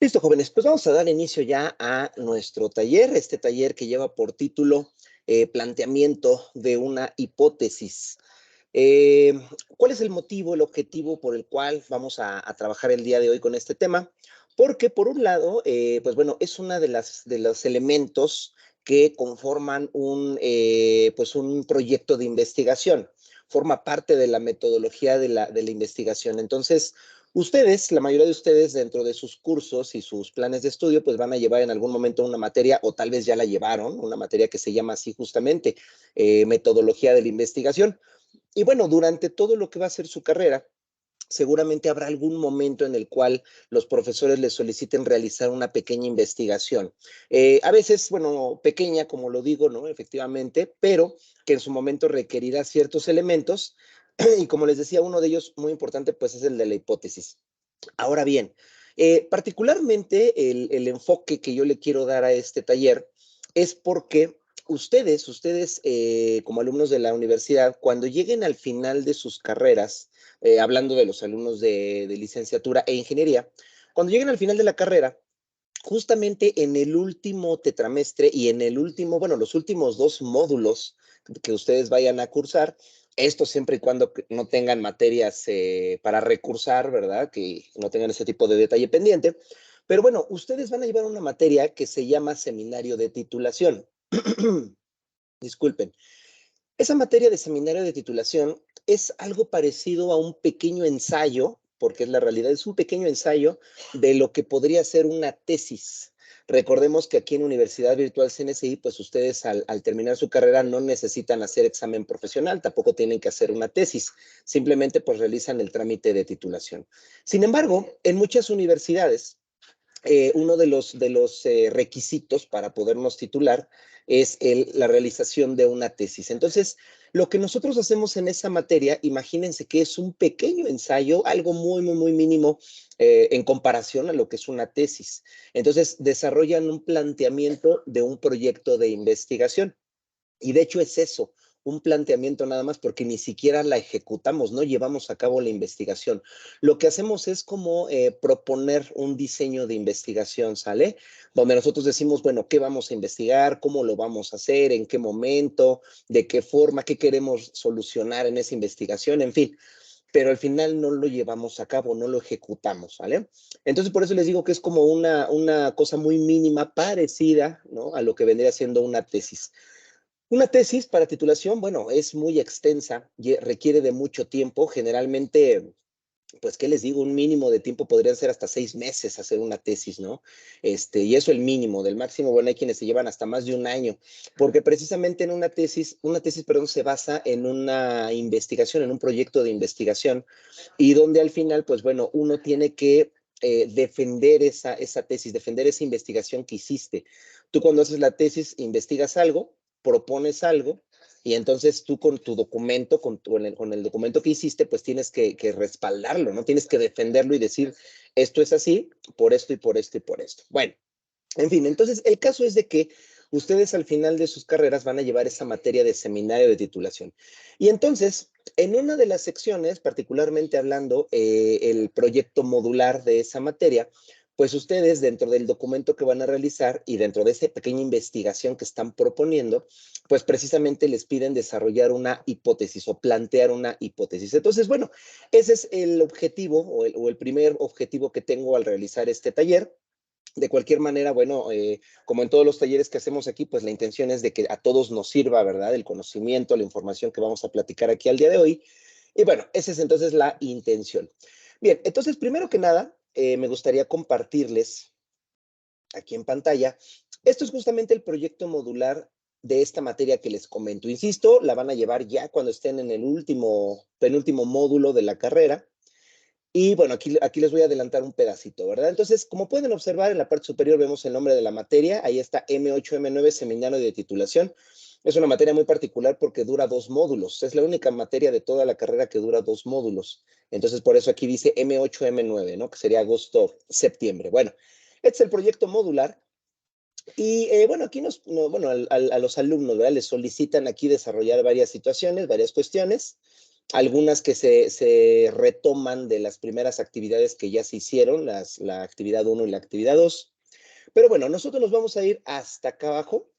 Listo, jóvenes, pues vamos a dar inicio ya a nuestro taller, este taller que lleva por título Planteamiento de una hipótesis. Eh, ¿Cuál es el motivo, el objetivo por el cual vamos a trabajar el día de hoy con este tema? Porque por un lado, pues bueno, es una de los elementos que conforman pues un proyecto de investigación. Forma parte de la metodología de la investigación. Entonces, ustedes, la mayoría de ustedes dentro de sus cursos y sus planes de estudio, pues van a llevar en algún momento una materia, o tal vez ya la llevaron, una materia que se llama así justamente, metodología de la investigación. Y bueno, durante todo lo que va a ser su carrera, seguramente habrá algún momento en el cual los profesores les soliciten realizar una pequeña investigación. A veces, bueno, pequeña, como lo digo, ¿no? Efectivamente, pero que en su momento requerirá ciertos elementos. Y como les decía, uno de ellos muy importante, pues es el de la hipótesis. Ahora bien, particularmente el enfoque que yo le quiero dar a este taller es porque ustedes como alumnos de la universidad, cuando lleguen al final de sus carreras, hablando de los alumnos de licenciatura e ingeniería, cuando lleguen al final de la carrera, justamente en el último tetramestre y en el último, bueno, los últimos dos módulos que ustedes vayan a cursar, esto siempre y cuando no tengan materias para recursar, ¿verdad? Que no tengan ese tipo de detalle pendiente. Pero bueno, ustedes van a llevar una materia que se llama seminario de titulación. Disculpen. Esa materia de seminario de titulación es algo parecido a un pequeño ensayo, porque es la realidad, es un pequeño ensayo de lo que podría ser una tesis. Recordemos que aquí en Universidad Virtual CNSI, pues ustedes al terminar su carrera no necesitan hacer examen profesional, tampoco tienen que hacer una tesis, simplemente pues realizan el trámite de titulación. Sin embargo, en muchas universidades, uno de los requisitos para podernos titular es la realización de una tesis. Entonces, lo que nosotros hacemos en esa materia, imagínense que es un pequeño ensayo, algo muy, muy, muy mínimo en comparación a lo que es una tesis. Entonces, desarrollan un planteamiento de un proyecto de investigación. Y de hecho es eso, un planteamiento nada más, porque ni siquiera la ejecutamos, no llevamos a cabo la investigación. Lo que hacemos es como proponer un diseño de investigación, ¿sale? Donde nosotros decimos, bueno, ¿qué vamos a investigar? ¿Cómo lo vamos a hacer? ¿En qué momento? ¿De qué forma? ¿Qué queremos solucionar en esa investigación? En fin, pero al final no lo llevamos a cabo, no lo ejecutamos, ¿vale? Entonces, por eso les digo que es como una cosa muy mínima, parecida, ¿no? A lo que vendría siendo una tesis. Una tesis para titulación, bueno, es muy extensa, requiere de mucho tiempo, generalmente, pues, ¿qué les digo? Un mínimo de tiempo podrían ser hasta 6 meses hacer una tesis, ¿no? Y eso el mínimo, del máximo, bueno, hay quienes se llevan hasta más de un año, porque precisamente en una tesis, perdón, se basa en una investigación, en un proyecto de investigación, y donde al final, pues bueno, uno tiene que defender esa tesis, defender esa investigación que hiciste. Tú cuando haces la tesis, investigas algo, propones algo, y entonces tú con tu documento, con el documento que hiciste, pues tienes que respaldarlo, ¿no? Tienes que defenderlo y decir, esto es así, por esto y por esto y por esto. Bueno, en fin, entonces el caso es de que ustedes al final de sus carreras van a llevar esa materia de seminario de titulación. Y entonces, en una de las secciones, particularmente hablando el proyecto modular de esa materia, pues ustedes dentro del documento que van a realizar y dentro de esa pequeña investigación que están proponiendo, pues precisamente les piden desarrollar una hipótesis o plantear una hipótesis. Entonces, bueno, ese es el objetivo o el primer objetivo que tengo al realizar este taller. De cualquier manera, bueno, como en todos los talleres que hacemos aquí, pues la intención es de que a todos nos sirva, ¿verdad? El conocimiento, la información que vamos a platicar aquí al día de hoy. Y bueno, esa es entonces la intención. Bien, entonces, primero que nada, me gustaría compartirles aquí en pantalla. Esto es justamente el proyecto modular de esta materia que les comento. Insisto, la van a llevar ya cuando estén en el penúltimo módulo de la carrera. Y bueno, aquí les voy a adelantar un pedacito, ¿verdad? Entonces, como pueden observar, en la parte superior vemos el nombre de la materia. Ahí está M8M9, Seminario de Titulación. Es una materia muy particular porque dura 2 módulos. Es la única materia de toda la carrera que dura 2 módulos. Entonces, por eso aquí dice M8M9, ¿no? Que sería agosto-septiembre. Bueno, este es el proyecto modular. Y bueno, aquí bueno, a los alumnos, ¿verdad? Les solicitan aquí desarrollar varias situaciones, varias cuestiones. algunas que se retoman de las primeras actividades que ya se hicieron, la actividad 1 y la actividad 2. Pero bueno, nosotros nos vamos a ir hasta acá abajo,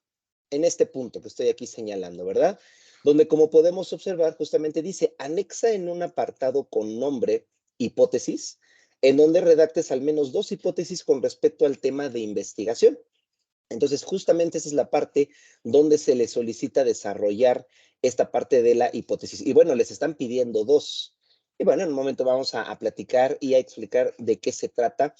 en este punto que estoy aquí señalando, ¿verdad? Donde, como podemos observar, justamente dice, anexa en un apartado con nombre, hipótesis, en donde redactes al menos 2 hipótesis con respecto al tema de investigación. Entonces, justamente esa es la parte donde se les solicita desarrollar esta parte de la hipótesis. Y bueno, les están pidiendo 2. Y bueno, en un momento vamos a platicar y a explicar de qué se trata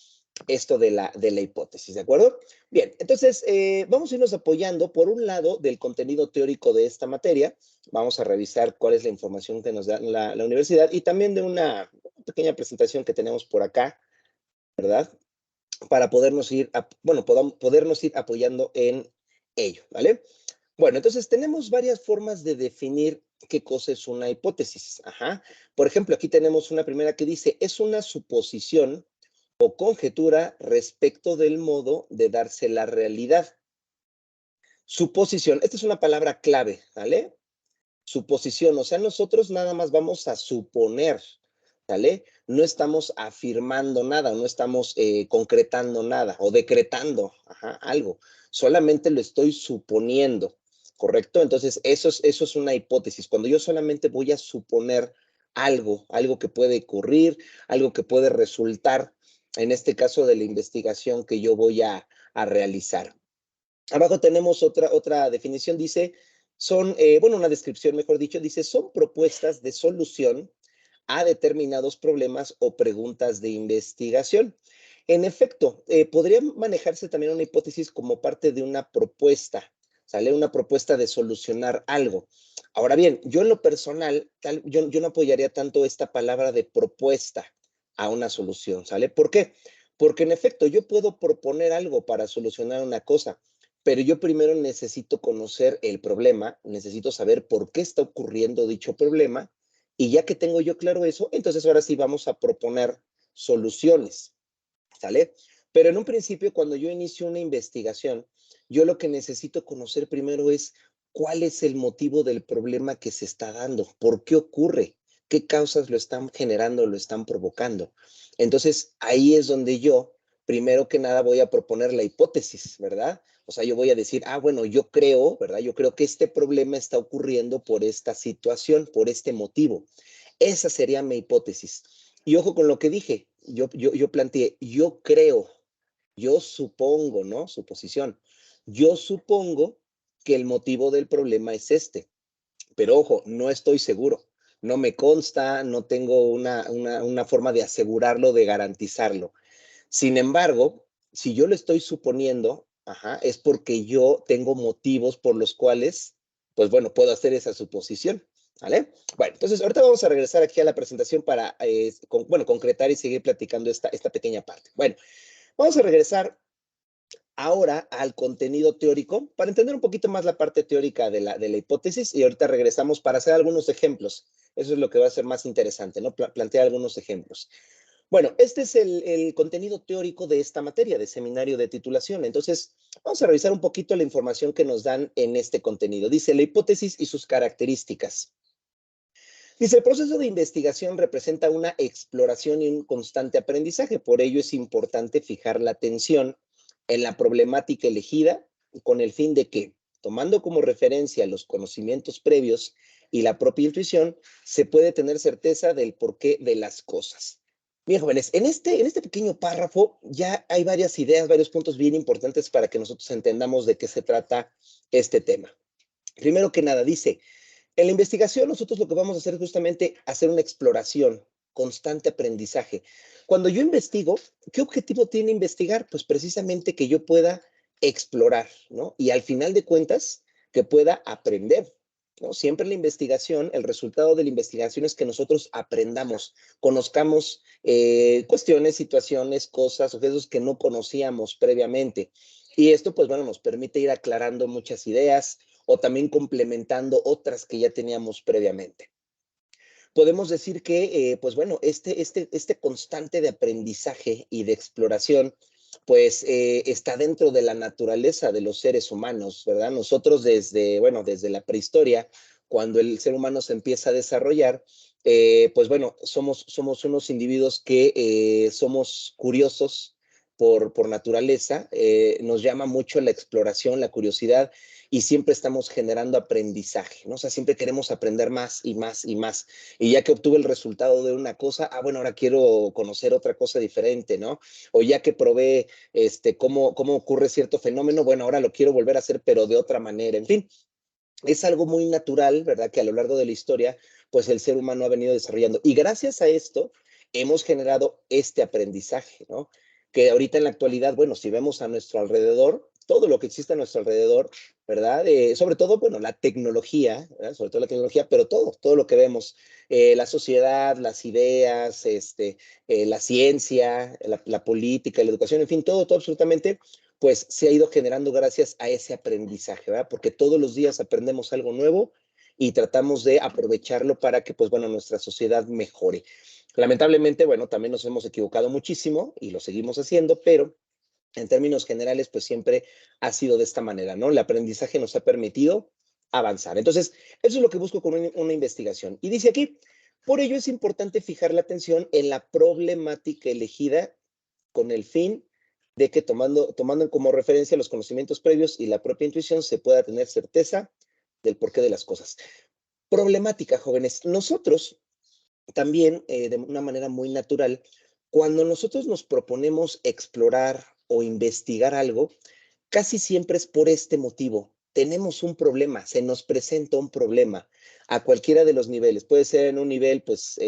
esto de la hipótesis, ¿de acuerdo? Bien, entonces vamos a irnos apoyando por un lado del contenido teórico de esta materia. Vamos a revisar cuál es la información que nos da la universidad y también de una pequeña presentación que tenemos por acá, ¿verdad? Para podernos ir, podernos ir apoyando en ello, ¿vale? Bueno, entonces tenemos varias formas de definir qué cosa es una hipótesis. Ajá. Por ejemplo, aquí tenemos una primera que dice, es una suposición o conjetura respecto del modo de darse la realidad. Suposición, esta es una palabra clave, ¿vale? Suposición, o sea, nosotros nada más vamos a suponer, ¿vale? No estamos afirmando nada, no estamos concretando nada o decretando algo, solamente lo estoy suponiendo, ¿correcto? Entonces, eso es una hipótesis. Cuando yo solamente voy a suponer algo que puede ocurrir, algo que puede resultar, en este caso de la investigación que yo voy a realizar. Abajo tenemos otra definición, dice, son, una descripción, mejor dicho, dice, son propuestas de solución a determinados problemas o preguntas de investigación. En efecto, podría manejarse también una hipótesis como parte de una propuesta, ¿sale? Una propuesta de solucionar algo. Ahora bien, yo en lo personal, yo no apoyaría tanto esta palabra de propuesta a una solución, ¿sale? ¿Por qué? Porque en efecto, yo puedo proponer algo para solucionar una cosa, pero yo primero necesito conocer el problema, necesito saber por qué está ocurriendo dicho problema, y ya que tengo yo claro eso, entonces ahora sí vamos a proponer soluciones, ¿sale? Pero en un principio, cuando yo inicio una investigación, yo lo que necesito conocer primero es cuál es el motivo del problema que se está dando, por qué ocurre, qué causas lo están generando, lo están provocando. Entonces, ahí es donde yo, primero que nada, voy a proponer la hipótesis, ¿verdad? O sea, yo voy a decir, bueno, yo creo, ¿verdad? Yo creo que este problema está ocurriendo por esta situación, por este motivo. Esa sería mi hipótesis. Y ojo con lo que dije, yo planteé, yo creo, yo supongo, ¿no? Suposición. Yo supongo que el motivo del problema es este, pero ojo, no estoy seguro. No me consta, no tengo una forma de asegurarlo, de garantizarlo. Sin embargo, si yo lo estoy suponiendo, es porque yo tengo motivos por los cuales, pues bueno, puedo hacer esa suposición, ¿vale? Bueno, entonces ahorita vamos a regresar aquí a la presentación para, concretar y seguir platicando esta pequeña parte. Bueno, vamos a regresar ahora al contenido teórico para entender un poquito más la parte teórica de la hipótesis y ahorita regresamos para hacer algunos ejemplos. Eso es lo que va a ser más interesante, ¿no? Plantear algunos ejemplos. Bueno, este es el contenido teórico de esta materia, de seminario de titulación. Entonces, vamos a revisar un poquito la información que nos dan en este contenido. Dice la hipótesis y sus características. Dice, el proceso de investigación representa una exploración y un constante aprendizaje. Por ello es importante fijar la atención en la problemática elegida con el fin de que, tomando como referencia los conocimientos previos y la propia intuición, se puede tener certeza del porqué de las cosas. Bien, jóvenes, en este pequeño párrafo ya hay varias ideas, varios puntos bien importantes para que nosotros entendamos de qué se trata este tema. Primero que nada, dice, en la investigación nosotros lo que vamos a hacer es justamente hacer una exploración, constante aprendizaje. Cuando yo investigo, ¿qué objetivo tiene investigar? Pues precisamente que yo pueda explorar, ¿no? Y al final de cuentas, que pueda aprender, ¿no? Siempre la investigación, el resultado de la investigación es que nosotros aprendamos, conozcamos cuestiones, situaciones, cosas, objetos que no conocíamos previamente. Y esto, pues bueno, nos permite ir aclarando muchas ideas, o también complementando otras que ya teníamos previamente. Podemos decir que, pues bueno, este constante de aprendizaje y de exploración, pues está dentro de la naturaleza de los seres humanos, ¿verdad? Nosotros desde la prehistoria, cuando el ser humano se empieza a desarrollar, pues bueno, somos unos individuos que somos curiosos por naturaleza, nos llama mucho la exploración, la curiosidad, y siempre estamos generando aprendizaje, ¿no? O sea, siempre queremos aprender más y más y más. Y ya que obtuve el resultado de una cosa, bueno, ahora quiero conocer otra cosa diferente, ¿no? O ya que probé cómo ocurre cierto fenómeno, bueno, ahora lo quiero volver a hacer, pero de otra manera. En fin, es algo muy natural, ¿verdad? Que a lo largo de la historia, pues el ser humano ha venido desarrollando. Y gracias a esto hemos generado este aprendizaje, ¿no? Que ahorita en la actualidad, bueno, si vemos a nuestro alrededor, todo lo que existe a nuestro alrededor, ¿verdad? Sobre todo, bueno, la tecnología, ¿verdad? Sobre todo la tecnología, pero todo lo que vemos, la sociedad, las ideas, la ciencia, la política, la educación, en fin, todo absolutamente pues se ha ido generando gracias a ese aprendizaje, ¿verdad? Porque todos los días aprendemos algo nuevo y tratamos de aprovecharlo para que, pues bueno, nuestra sociedad mejore. Lamentablemente, bueno, también nos hemos equivocado muchísimo y lo seguimos haciendo, pero en términos generales, pues siempre ha sido de esta manera, ¿no? El aprendizaje nos ha permitido avanzar. Entonces, eso es lo que busco con una investigación. Y dice aquí, por ello es importante fijar la atención en la problemática elegida con el fin de que tomando como referencia los conocimientos previos y la propia intuición se pueda tener certeza del porqué de las cosas. Problemática, jóvenes. Nosotros también, de una manera muy natural, cuando nosotros nos proponemos explorar o investigar algo, casi siempre es por este motivo. Tenemos un problema, se nos presenta un problema a cualquiera de los niveles. Puede ser en un nivel, pues,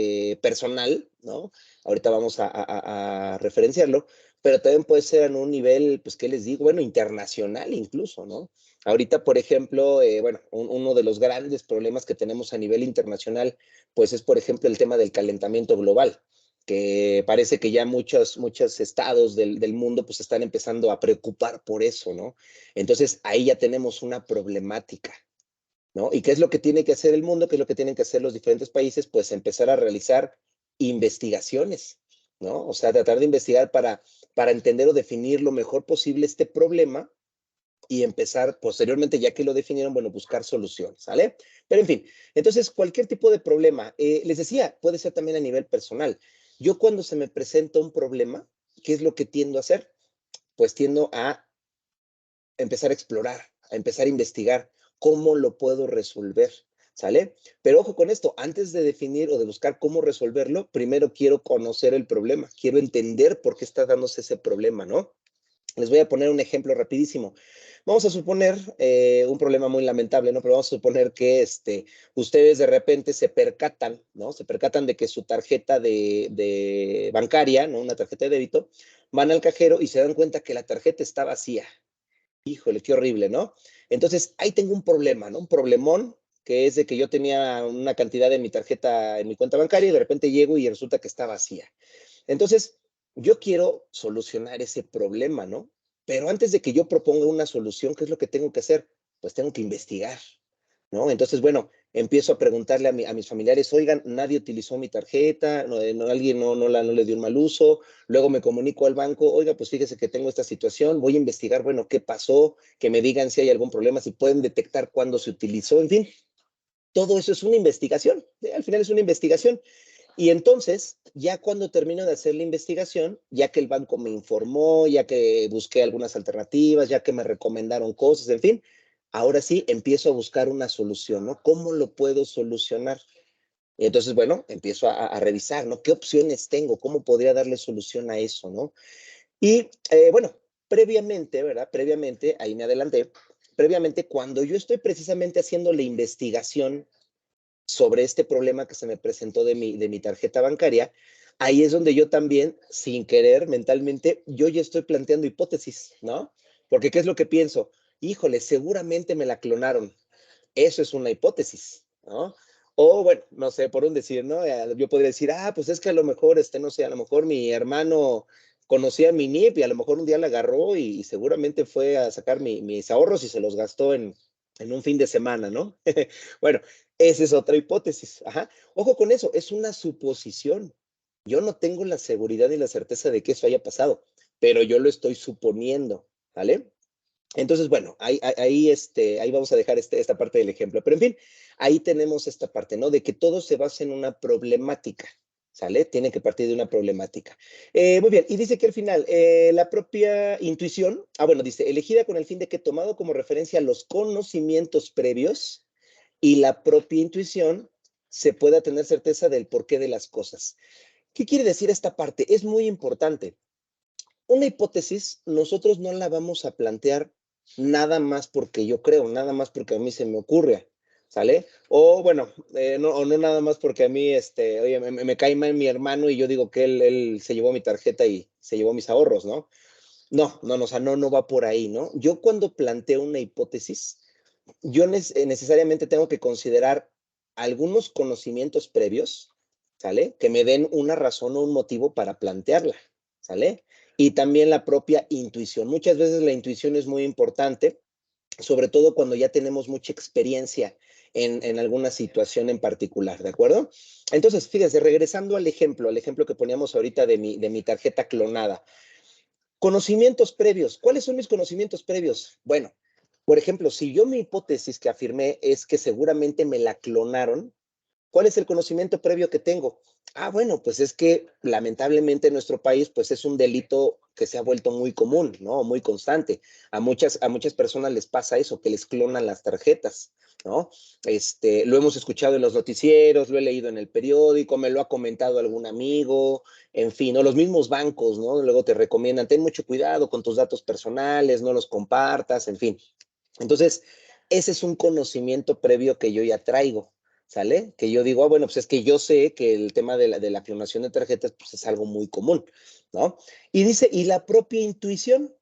personal, ¿no? Ahorita vamos a referenciarlo, pero también puede ser en un nivel, pues, ¿qué les digo? Bueno, internacional incluso, ¿no? Ahorita, por ejemplo, bueno, uno de los grandes problemas que tenemos a nivel internacional, pues, es, por ejemplo, el tema del calentamiento global, que parece que ya muchos estados del mundo pues están empezando a preocupar por eso, ¿no? Entonces ahí ya tenemos una problemática, ¿no? ¿Y qué es lo que tiene que hacer el mundo? ¿Qué es lo que tienen que hacer los diferentes países? Pues empezar a realizar investigaciones, ¿no? O sea, tratar de investigar para entender o definir lo mejor posible este problema y empezar posteriormente, ya que lo definieron, bueno, buscar soluciones, ¿sale? Pero en fin, entonces cualquier tipo de problema, les decía, puede ser también a nivel personal. Yo cuando se me presenta un problema, ¿qué es lo que tiendo a hacer? Pues tiendo a empezar a explorar, a empezar a investigar cómo lo puedo resolver, ¿sale? Pero ojo con esto, antes de definir o de buscar cómo resolverlo, primero quiero conocer el problema, quiero entender por qué está dándose ese problema, ¿no? Les voy a poner un ejemplo rapidísimo. Vamos a suponer un problema muy lamentable, ¿no? Pero vamos a suponer que ustedes de repente se percatan, ¿no? Se percatan de que su tarjeta de bancaria, ¿no? Una tarjeta de débito, van al cajero y se dan cuenta que la tarjeta está vacía. Híjole, qué horrible, ¿no? Entonces, ahí tengo un problema, ¿no? Un problemón que es de que yo tenía una cantidad en mi tarjeta, en mi cuenta bancaria, y de repente llego y resulta que está vacía. Entonces, yo quiero solucionar ese problema, ¿no? Pero antes de que yo proponga una solución, ¿qué es lo que tengo que hacer? Pues tengo que investigar, ¿no? Entonces, bueno, empiezo a preguntarle a mis familiares, oigan, nadie utilizó mi tarjeta, alguien no le dio un mal uso, luego me comunico al banco, oiga, pues fíjese que tengo esta situación, voy a investigar, bueno, qué pasó, que me digan si hay algún problema, si pueden detectar cuándo se utilizó, en fin, todo eso es una investigación, ¿sí? Al final es una investigación. Y entonces, ya cuando termino de hacer la investigación, ya que el banco me informó, ya que busqué algunas alternativas, ya que me recomendaron cosas, en fin, ahora sí empiezo a buscar una solución, ¿no? ¿Cómo lo puedo solucionar? Y entonces, bueno, empiezo a revisar, ¿no? ¿Qué opciones tengo? ¿Cómo podría darle solución a eso, ¿no? Y bueno, previamente, ¿verdad? Previamente, ahí me adelanté, previamente, cuando yo estoy precisamente haciendo la investigación sobre este problema que se me presentó de mi tarjeta bancaria, ahí es donde yo también, sin querer, mentalmente, yo ya estoy planteando hipótesis, ¿no? Porque ¿qué es lo que pienso? Híjole, seguramente me la clonaron. Eso es una hipótesis, ¿no? O bueno, no sé, por un decir, ¿no? Yo podría decir, pues es que a lo mejor, no sé, a lo mejor mi hermano conocía mi NIP y a lo mejor un día la agarró y seguramente fue a sacar mis ahorros y se los gastó en un fin de semana, ¿no? Bueno, esa es otra hipótesis. Ajá. Ojo con eso, es una suposición. Yo no tengo la seguridad ni la certeza de que eso haya pasado, pero yo lo estoy suponiendo, ¿vale? Entonces, bueno, ahí vamos a dejar esta parte del ejemplo. Pero en fin, ahí tenemos esta parte, ¿no? De que todo se basa en una problemática, ¿sale? Tiene que partir de una problemática. Muy bien, y dice que al final, la propia intuición, bueno, dice, elegida con el fin de que tomado como referencia los conocimientos previos y la propia intuición, se pueda tener certeza del porqué de las cosas. ¿Qué quiere decir esta parte? Es muy importante. Una hipótesis nosotros no la vamos a plantear nada más porque yo creo, nada más porque a mí se me ocurre, ¿sale? O bueno, no nada más porque a mí, oye, me cae mal mi hermano y yo digo que él se llevó mi tarjeta y se llevó mis ahorros, ¿no? No, o sea, no va por ahí, ¿no? Yo cuando planteo una hipótesis, yo necesariamente tengo que considerar algunos conocimientos previos, ¿sale? Que me den una razón o un motivo para plantearla, ¿sale? Y también la propia intuición. Muchas veces la intuición es muy importante, sobre todo cuando ya tenemos mucha experiencia en alguna situación en particular, ¿de acuerdo? Entonces, fíjense, regresando al ejemplo que poníamos ahorita de mi tarjeta clonada. Conocimientos previos. ¿Cuáles son mis conocimientos previos? Bueno, por ejemplo, si yo mi hipótesis que afirmé es que seguramente me la clonaron, ¿cuál es el conocimiento previo que tengo? Bueno, pues es que lamentablemente en nuestro país, pues es un delito que se ha vuelto muy común, ¿no? Muy constante. A muchas personas les pasa eso, que les clonan las tarjetas, ¿no? Lo hemos escuchado en los noticieros, lo he leído en el periódico, me lo ha comentado algún amigo, en fin, o los mismos bancos, ¿no? Luego te recomiendan, ten mucho cuidado con tus datos personales, no los compartas, en fin. Entonces, ese es un conocimiento previo que yo ya traigo, ¿sale? Que yo digo, bueno, pues es que yo sé que el tema de la clonación de tarjetas, pues es algo muy común, ¿no? Y dice, y la propia intuición,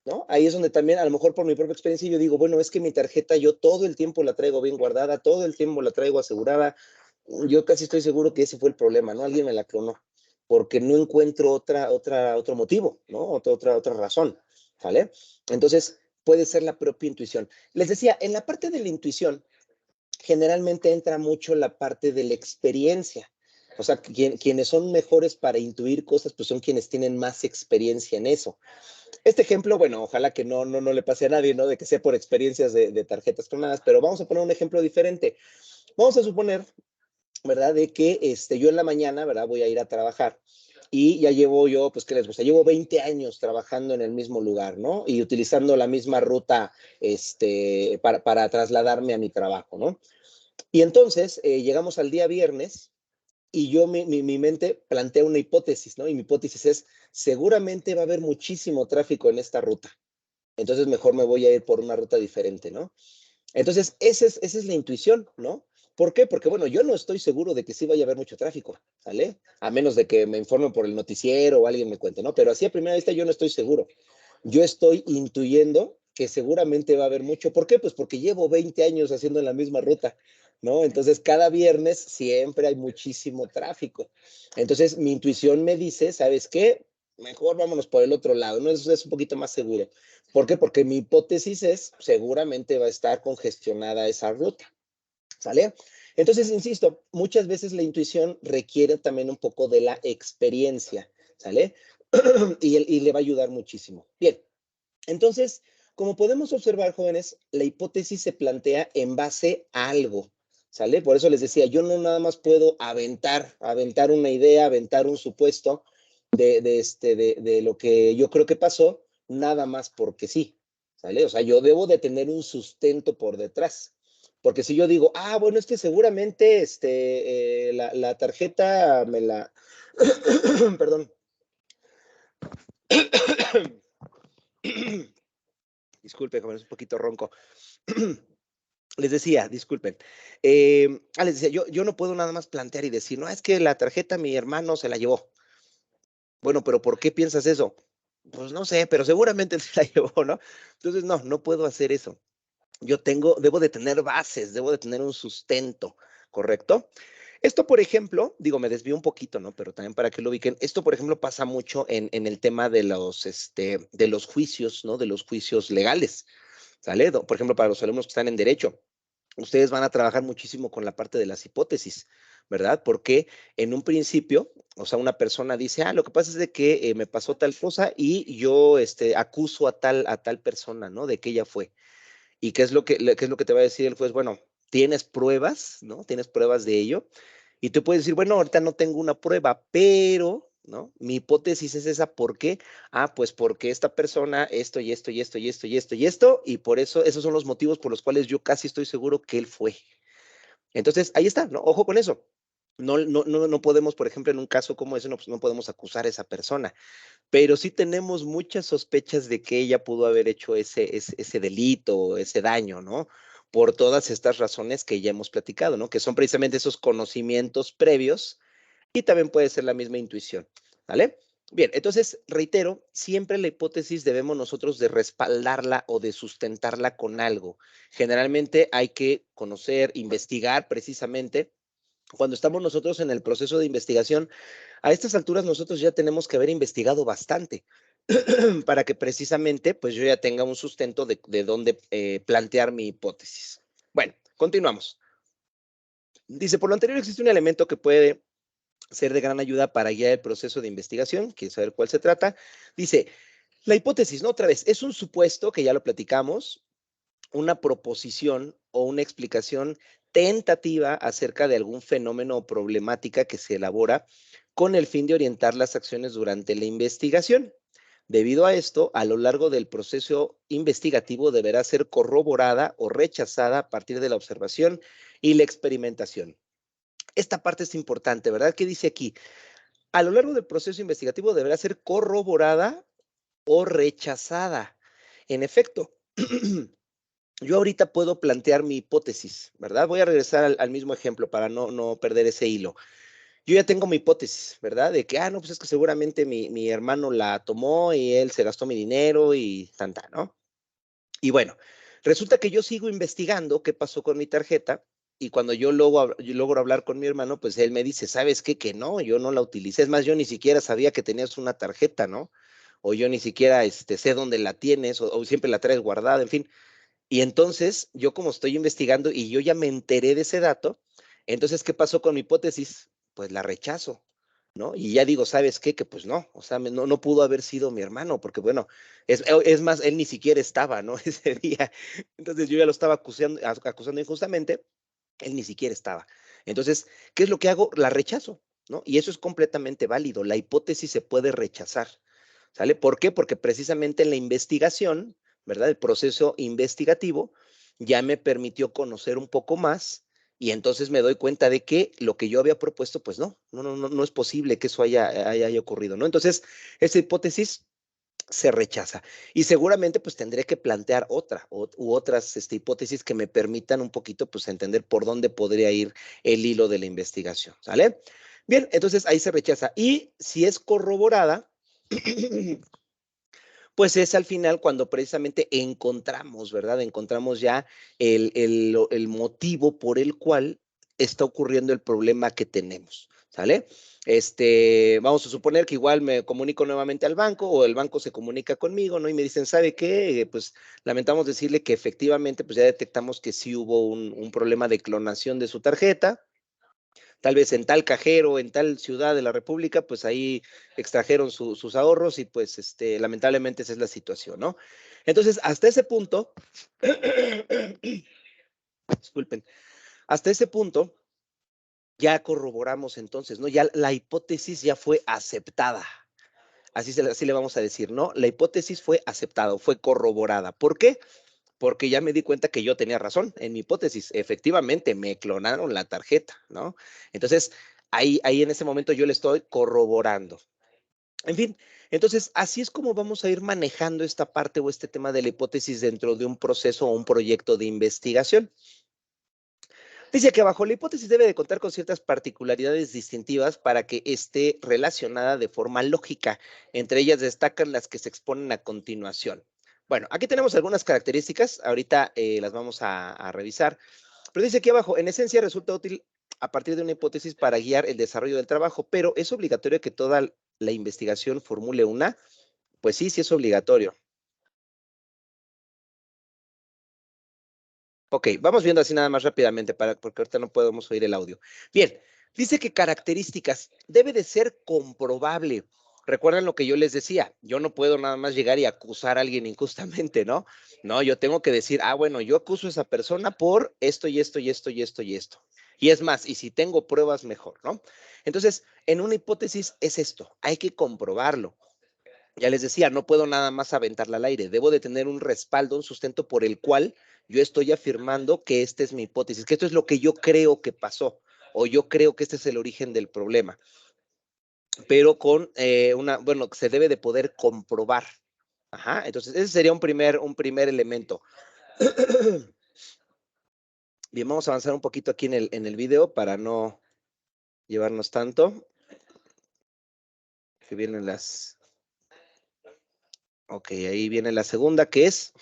¿no? Ahí es donde también, a lo mejor por mi propia experiencia, yo digo, bueno, es que mi tarjeta yo todo el tiempo la traigo bien guardada, todo el tiempo la traigo asegurada. Yo casi estoy seguro que ese fue el problema, ¿no? Alguien me la clonó, porque no encuentro otro motivo, ¿no? Otra razón, ¿vale? Entonces, puede ser la propia intuición. Les decía, en la parte de la intuición, generalmente entra mucho la parte de la experiencia. O sea, quienes son mejores para intuir cosas, pues son quienes tienen más experiencia en eso. Este ejemplo, bueno, ojalá que no le pase a nadie, ¿no? De que sea por experiencias de tarjetas clonadas, pero vamos a poner un ejemplo diferente. Vamos a suponer, ¿verdad? De que yo en la mañana, ¿verdad? Voy a ir a trabajar y ya llevo yo, pues, ¿qué les gusta? Llevo 20 años trabajando en el mismo lugar, ¿no? Y utilizando la misma ruta, para trasladarme a mi trabajo, ¿no? Y entonces llegamos al día viernes y yo, mi mente plantea una hipótesis, ¿no? Y mi hipótesis es, seguramente va a haber muchísimo tráfico en esta ruta. Entonces mejor me voy a ir por una ruta diferente, ¿no? Entonces, esa es la intuición, ¿no? ¿Por qué? Porque, bueno, yo no estoy seguro de que sí vaya a haber mucho tráfico, ¿sale? A menos de que me informen por el noticiero o alguien me cuente, ¿no? Pero así a primera vista yo no estoy seguro. Yo estoy intuyendo que seguramente va a haber mucho. ¿Por qué? Pues porque llevo 20 años haciendo la misma ruta, ¿no? Entonces, cada viernes siempre hay muchísimo tráfico. Entonces, mi intuición me dice, ¿sabes qué? Mejor vámonos por el otro lado, ¿no? Eso es un poquito más seguro. ¿Por qué? Porque mi hipótesis es, seguramente va a estar congestionada esa ruta, ¿sale? Entonces, insisto, muchas veces la intuición requiere también un poco de la experiencia, ¿sale? Y le va a ayudar muchísimo. Bien, entonces, como podemos observar, jóvenes, la hipótesis se plantea en base a algo, ¿sale? Por eso les decía, yo no nada más puedo aventar una idea, aventar un supuesto de lo que yo creo que pasó, nada más porque sí, ¿sale? O sea, yo debo de tener un sustento por detrás. Porque si yo digo, bueno, es que seguramente la tarjeta me la, perdón, disculpe, joven, es un poquito ronco. Les decía, disculpen, les decía, yo no puedo nada más plantear y decir, no, es que la tarjeta mi hermano se la llevó. Bueno, pero ¿por qué piensas eso? Pues no sé, pero seguramente él se la llevó, ¿no? Entonces, no puedo hacer eso. Debo de tener bases, debo de tener un sustento, ¿correcto? Esto, por ejemplo, digo, me desvío un poquito, ¿no? Pero también para que lo ubiquen, esto, por ejemplo, pasa mucho en el tema de los juicios, ¿no? De los juicios legales, ¿sale? Por ejemplo, para los alumnos que están en derecho, ustedes van a trabajar muchísimo con la parte de las hipótesis, ¿verdad? Porque en un principio O sea, una persona dice, lo que pasa es de que me pasó tal cosa y yo acuso a tal persona, ¿no? De que ella fue. ¿Y qué es lo que te va a decir el juez? Bueno, ¿tienes pruebas, no? ¿Tienes pruebas de ello? Y tú puedes decir, bueno, ahorita no tengo una prueba, pero, ¿no? Mi hipótesis es esa, ¿por qué? Pues porque esta persona, esto y esto y esto y esto y esto y esto, y por eso, esos son los motivos por los cuales yo casi estoy seguro que él fue. Entonces, ahí está, ¿no? Ojo con eso. No podemos, por ejemplo, en un caso como ese, no podemos acusar a esa persona, pero sí tenemos muchas sospechas de que ella pudo haber hecho ese delito, ese daño, ¿no? Por todas estas razones que ya hemos platicado, ¿no? Que son precisamente esos conocimientos previos y también puede ser la misma intuición, ¿vale? Bien, entonces, reitero, siempre la hipótesis debemos nosotros de respaldarla o de sustentarla con algo. Generalmente hay que conocer, investigar precisamente. Cuando estamos nosotros en el proceso de investigación, a estas alturas nosotros ya tenemos que haber investigado bastante para que precisamente pues yo ya tenga un sustento de dónde plantear mi hipótesis. Bueno, continuamos. Dice, por lo anterior existe un elemento que puede ser de gran ayuda para guiar el proceso de investigación, ¿quieres saber cuál se trata? Dice, la hipótesis, ¿no? Otra vez, es un supuesto que ya lo platicamos, una proposición o una explicación tentativa acerca de algún fenómeno o problemática que se elabora con el fin de orientar las acciones durante la investigación. Debido a esto, a lo largo del proceso investigativo deberá ser corroborada o rechazada a partir de la observación y la experimentación. Esta parte es importante, ¿verdad? ¿Qué dice aquí? A lo largo del proceso investigativo deberá ser corroborada o rechazada. En efecto, yo ahorita puedo plantear mi hipótesis, ¿verdad? Voy a regresar al mismo ejemplo para no perder ese hilo. Yo ya tengo mi hipótesis, ¿verdad? De que, no, pues es que seguramente mi hermano la tomó y él se gastó mi dinero y tanta, ¿no? Y bueno, resulta que yo sigo investigando qué pasó con mi tarjeta y cuando yo logro hablar con mi hermano, pues él me dice, ¿sabes qué? Que no, yo no la utilicé. Es más, yo ni siquiera sabía que tenías una tarjeta, ¿no? O yo ni siquiera sé dónde la tienes o siempre la traes guardada, en fin. Y entonces, yo como estoy investigando y yo ya me enteré de ese dato, entonces, ¿qué pasó con mi hipótesis? Pues la rechazo, ¿no? Y ya digo, ¿sabes qué? Que pues no, o sea, no pudo haber sido mi hermano, porque bueno, es más, él ni siquiera estaba, ¿no? Ese día. Entonces yo ya lo estaba acusando injustamente, él ni siquiera estaba. Entonces, ¿qué es lo que hago? La rechazo, ¿no? Y eso es completamente válido. La hipótesis se puede rechazar, ¿sale? ¿Por qué? Porque precisamente la investigación, ¿verdad? El proceso investigativo ya me permitió conocer un poco más y entonces me doy cuenta de que lo que yo había propuesto, pues no es posible que eso haya ocurrido, ¿no? Entonces, esa hipótesis se rechaza. Y seguramente pues tendré que plantear u otras hipótesis que me permitan un poquito pues entender por dónde podría ir el hilo de la investigación, ¿sale? Bien, entonces ahí se rechaza. Y si es corroborada, pues es al final cuando precisamente encontramos, ¿verdad? Encontramos ya el motivo por el cual está ocurriendo el problema que tenemos, ¿sale? Vamos a suponer que igual me comunico nuevamente al banco o el banco se comunica conmigo, ¿no? Y me dicen, ¿sabe qué? Pues lamentamos decirle que efectivamente, pues ya detectamos que sí hubo un problema de clonación de su tarjeta, tal vez en tal cajero, en tal ciudad de la República, pues ahí extrajeron sus ahorros y pues lamentablemente esa es la situación, ¿no? Entonces, hasta ese punto, disculpen, hasta ese punto ya corroboramos entonces, ¿no? Ya la hipótesis ya fue aceptada. Así le vamos a decir, ¿no? La hipótesis fue aceptada, fue corroborada. ¿Por qué? Porque ya me di cuenta que yo tenía razón en mi hipótesis. Efectivamente, me clonaron la tarjeta, ¿no? Entonces, ahí en ese momento yo le estoy corroborando. En fin, entonces, así es como vamos a ir manejando esta parte o este tema de la hipótesis dentro de un proceso o un proyecto de investigación. Dice que abajo la hipótesis debe de contar con ciertas particularidades distintivas para que esté relacionada de forma lógica. Entre ellas destacan las que se exponen a continuación. Bueno, aquí tenemos algunas características, ahorita las vamos a revisar, pero dice aquí abajo, en esencia resulta útil a partir de una hipótesis para guiar el desarrollo del trabajo, pero ¿es obligatorio que toda la investigación formule una? Pues sí, sí es obligatorio. Ok, vamos viendo así nada más rápidamente, porque ahorita no podemos oír el audio. Bien, Dice que características debe de ser comprobable. Recuerdan lo que yo les decía, yo no puedo nada más llegar y acusar a alguien injustamente, ¿no? No, yo tengo que decir, bueno, yo acuso a esa persona por esto y esto y esto y esto y esto. Y es más, y si tengo pruebas, mejor, ¿no? Entonces, en una hipótesis es esto, hay que comprobarlo. Ya les decía, no puedo nada más aventarla al aire, debo de tener un respaldo, un sustento por el cual yo estoy afirmando que esta es mi hipótesis, que esto es lo que yo creo que pasó, o yo creo que este es el origen del problema, pero con bueno, se debe de poder comprobar. Ajá, entonces ese sería un primer elemento. Bien, vamos a avanzar un poquito aquí en el video para no llevarnos tanto. Que vienen las... Ok, ahí viene la segunda, que es...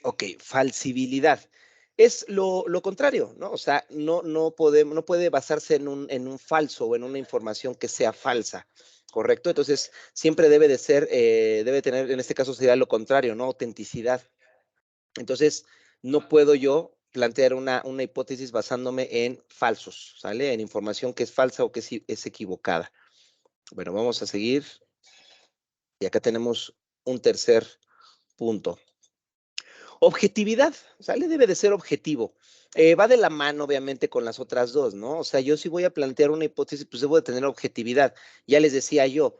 Ok, falsibilidad. Es lo contrario, ¿no? O sea, no puede basarse en un falso o en una información que sea falsa, ¿correcto? Entonces, siempre debe de ser, debe tener, en este caso sería lo contrario, ¿no? Autenticidad. Entonces, no puedo yo plantear una hipótesis basándome en falsos, ¿sale? En información que es falsa o que es equivocada. Bueno, vamos a seguir. Y acá tenemos un tercer punto. Objetividad, ¿sale? Debe de ser objetivo. Va de la mano, obviamente, con las otras dos, ¿no? O sea, yo si voy a plantear una hipótesis, pues debo de tener objetividad. Ya les decía yo,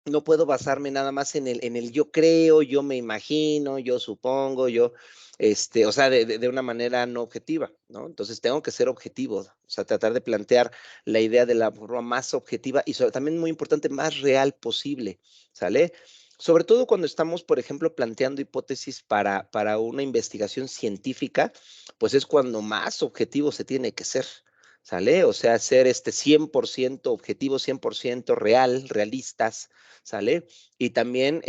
no puedo basarme nada más en el yo creo, yo me imagino, yo supongo, o sea, de una manera no objetiva, ¿no? Entonces tengo que ser objetivo, o sea, tratar de plantear la idea de la forma más objetiva y también muy importante, más real posible, ¿sale? Sobre todo cuando estamos, por ejemplo, planteando hipótesis para una investigación científica, pues es cuando más objetivo se tiene que ser. ¿Sale? O sea, ser 100% objetivo, 100% real, realistas, ¿sale? Y también,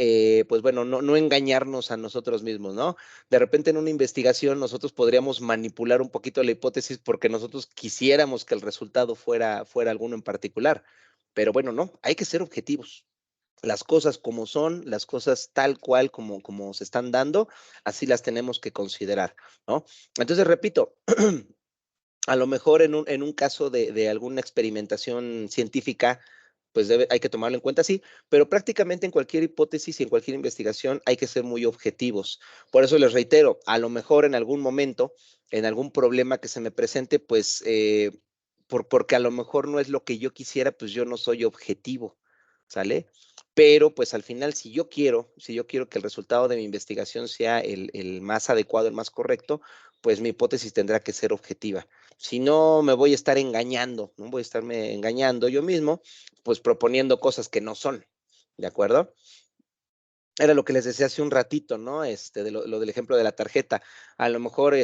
pues bueno, no engañarnos a nosotros mismos, ¿no? De repente en una investigación nosotros podríamos manipular un poquito la hipótesis porque nosotros quisiéramos que el resultado fuera alguno en particular. Pero bueno, no, hay que ser objetivos. Las cosas como son, las cosas tal cual como se están dando, así las tenemos que considerar, ¿no? Entonces, repito, a lo mejor en un caso de alguna experimentación científica, pues hay que tomarlo en cuenta, sí, pero prácticamente en cualquier hipótesis y en cualquier investigación hay que ser muy objetivos. Por eso les reitero, a lo mejor en algún momento, en algún problema que se me presente, pues porque a lo mejor no es lo que yo quisiera, pues yo no soy objetivo, ¿sale? Pero pues al final, si yo quiero que el resultado de mi investigación sea el más adecuado, el más correcto, pues mi hipótesis tendrá que ser objetiva. Si no, me voy a estar engañando, no voy a estarme engañando yo mismo, pues proponiendo cosas que no son, ¿de acuerdo? Era lo que les decía hace un ratito, ¿no? De lo del ejemplo de la tarjeta. A lo mejor,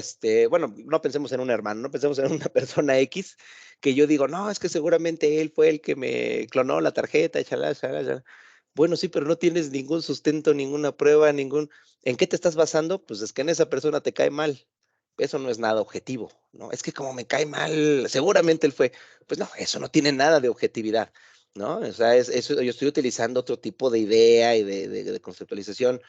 bueno, no pensemos en un hermano, no pensemos en una persona X, que yo digo, no, es que seguramente él fue el que me clonó la tarjeta, chalá, chalá, chalá. Bueno, sí, pero no tienes ningún sustento, ninguna prueba, ¿En qué te estás basando? Pues es que en esa persona te cae mal. Eso no es nada objetivo, ¿no? Es que como me cae mal, seguramente él fue. Pues no, eso no tiene nada de objetividad, ¿no? O sea, eso, yo estoy utilizando otro tipo de idea y de conceptualización,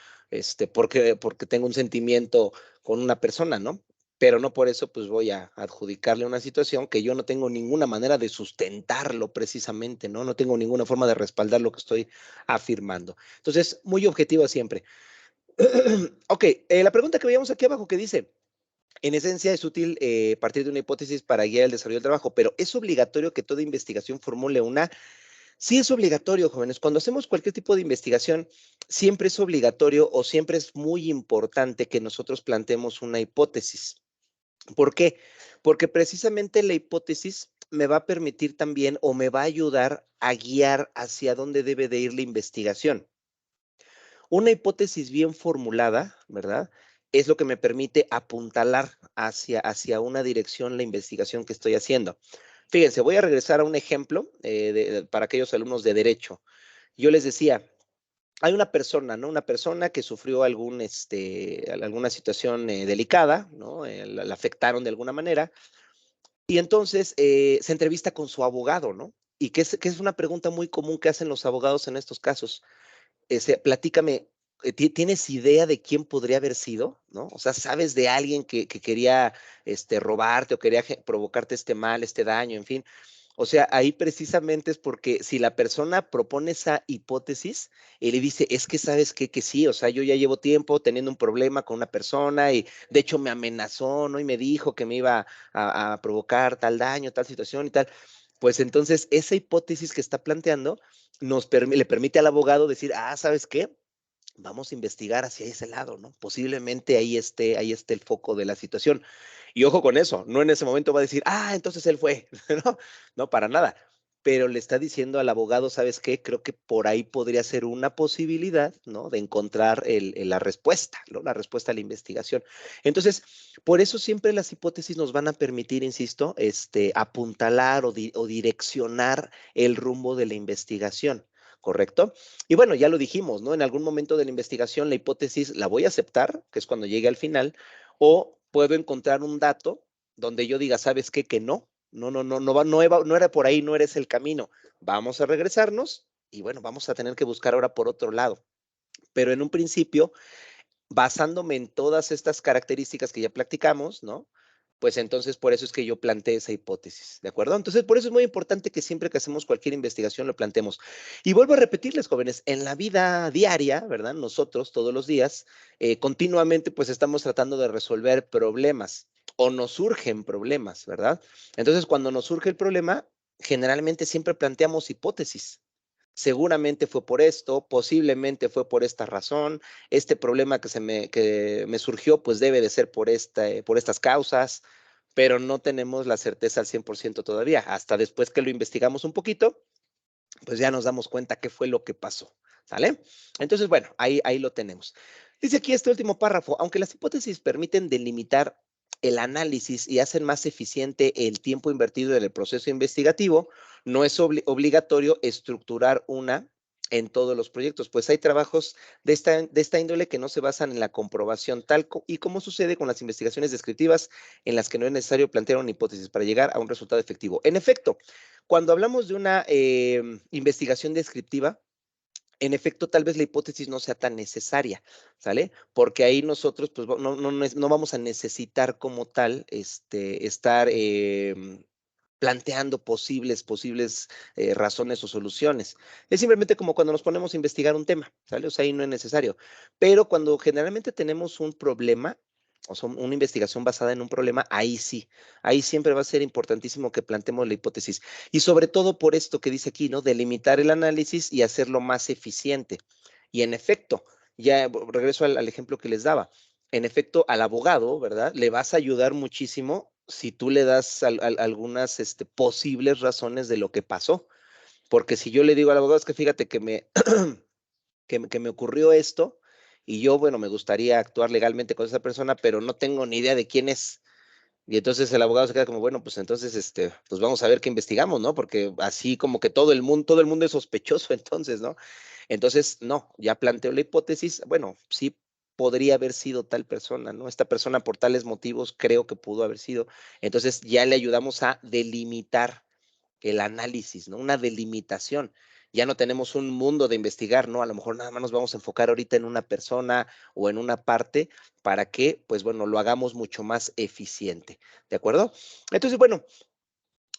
porque tengo un sentimiento con una persona, ¿no? Pero no por eso pues voy a adjudicarle una situación que yo no tengo ninguna manera de sustentarlo precisamente, ¿no? No tengo ninguna forma de respaldar lo que estoy afirmando. Entonces, muy objetivo siempre. Ok, la pregunta que veíamos aquí abajo que dice, en esencia es útil partir de una hipótesis para guiar el desarrollo del trabajo, pero ¿es obligatorio que toda investigación formule una? Sí es obligatorio, jóvenes. Cuando hacemos cualquier tipo de investigación, siempre es obligatorio o siempre es muy importante que nosotros planteemos una hipótesis. ¿Por qué? Porque precisamente la hipótesis me va a permitir también o me va a ayudar a guiar hacia dónde debe de ir la investigación. Una hipótesis bien formulada, ¿verdad? Es lo que me permite apuntalar hacia una dirección la investigación que estoy haciendo. Fíjense, voy a regresar a un ejemplo para aquellos alumnos de derecho. Yo les decía, hay una persona, ¿no? Una persona que sufrió alguna situación delicada, ¿no? La afectaron de alguna manera. Y entonces se entrevista con su abogado, ¿no? Y que es una pregunta muy común que hacen los abogados en estos casos. Platícame, ¿Tienes idea de quién podría haber sido? ¿No? O sea, ¿sabes de alguien que quería robarte o quería provocarte este mal, este daño, en fin? O sea, ahí precisamente es porque si la persona propone esa hipótesis y le dice, es que sabes qué, que sí, o sea, yo ya llevo tiempo teniendo un problema con una persona y de hecho me amenazó, ¿no? Y me dijo que me iba a provocar tal daño, tal situación y tal. Pues entonces esa hipótesis que está planteando le permite al abogado decir, ah, ¿sabes qué? Vamos a investigar hacia ese lado, ¿no? Posiblemente ahí esté el foco de la situación. Y ojo con eso, no en ese momento va a decir, ah, entonces él fue, no, no, para nada. Pero le está diciendo al abogado, ¿sabes qué? Creo que por ahí podría ser una posibilidad, ¿no? De encontrar la respuesta, ¿no? La respuesta a la investigación. Entonces, por eso siempre las hipótesis nos van a permitir, insisto, apuntalar o direccionar el rumbo de la investigación, ¿correcto? Y bueno, ya lo dijimos, ¿no? En algún momento de la investigación, la hipótesis la voy a aceptar, que es cuando llegue al final, o puedo encontrar un dato donde yo diga, ¿sabes qué? Que no, no era por ahí, no eres el camino. Vamos a regresarnos y bueno, vamos a tener que buscar ahora por otro lado. Pero en un principio, basándome en todas estas características que ya platicamos, ¿no? Pues entonces por eso es que yo planteé esa hipótesis, ¿de acuerdo? Entonces por eso es muy importante que siempre que hacemos cualquier investigación lo planteemos. Y vuelvo a repetirles, jóvenes, en la vida diaria, ¿verdad? Nosotros todos los días, continuamente pues estamos tratando de resolver problemas o nos surgen problemas, ¿verdad? Entonces cuando nos surge el problema, generalmente siempre planteamos hipótesis. Seguramente fue por esto, posiblemente fue por esta razón, este problema que me surgió, pues debe de ser por estas causas, pero no tenemos la certeza al 100% todavía. Hasta después que lo investigamos un poquito, pues ya nos damos cuenta qué fue lo que pasó, ¿sale? Entonces, bueno, ahí lo tenemos. Dice aquí este último párrafo, aunque las hipótesis permiten delimitar el análisis y hacen más eficiente el tiempo invertido en el proceso investigativo, no es obligatorio estructurar una en todos los proyectos, pues hay trabajos de esta índole que no se basan en la comprobación y como sucede con las investigaciones descriptivas en las que no es necesario plantear una hipótesis para llegar a un resultado efectivo. En efecto, cuando hablamos de una investigación descriptiva, en efecto, tal vez la hipótesis no sea tan necesaria, ¿sale? Porque ahí nosotros, pues, no vamos a necesitar como tal, estar planteando posibles razones o soluciones. Es simplemente como cuando nos ponemos a investigar un tema, ¿sale? O sea, ahí no es necesario. Pero cuando generalmente tenemos un problema, o sea, una investigación basada en un problema, ahí siempre va a ser importantísimo que planteemos la hipótesis. Y sobre todo por esto que dice aquí, ¿no? Delimitar el análisis y hacerlo más eficiente. Y en efecto, ya regreso al ejemplo que les daba. En efecto, al abogado, ¿verdad? Le vas a ayudar muchísimo si tú le das algunas posibles razones de lo que pasó. Porque si yo le digo al abogado, es que fíjate que me ocurrió esto y yo, bueno, me gustaría actuar legalmente con esa persona, pero no tengo ni idea de quién es. Y entonces el abogado se queda como, bueno, pues entonces, pues vamos a ver qué investigamos, ¿no? Porque así como que todo el mundo es sospechoso, entonces, ¿no? Entonces, no, ya planteo la hipótesis, bueno, sí podría haber sido tal persona, ¿no? Esta persona por tales motivos creo que pudo haber sido. Entonces ya le ayudamos a delimitar el análisis, ¿no? Una delimitación. Ya no tenemos un mundo de investigar, ¿no? A lo mejor nada más nos vamos a enfocar ahorita en una persona o en una parte para que, pues bueno, lo hagamos mucho más eficiente, ¿de acuerdo? Entonces, bueno,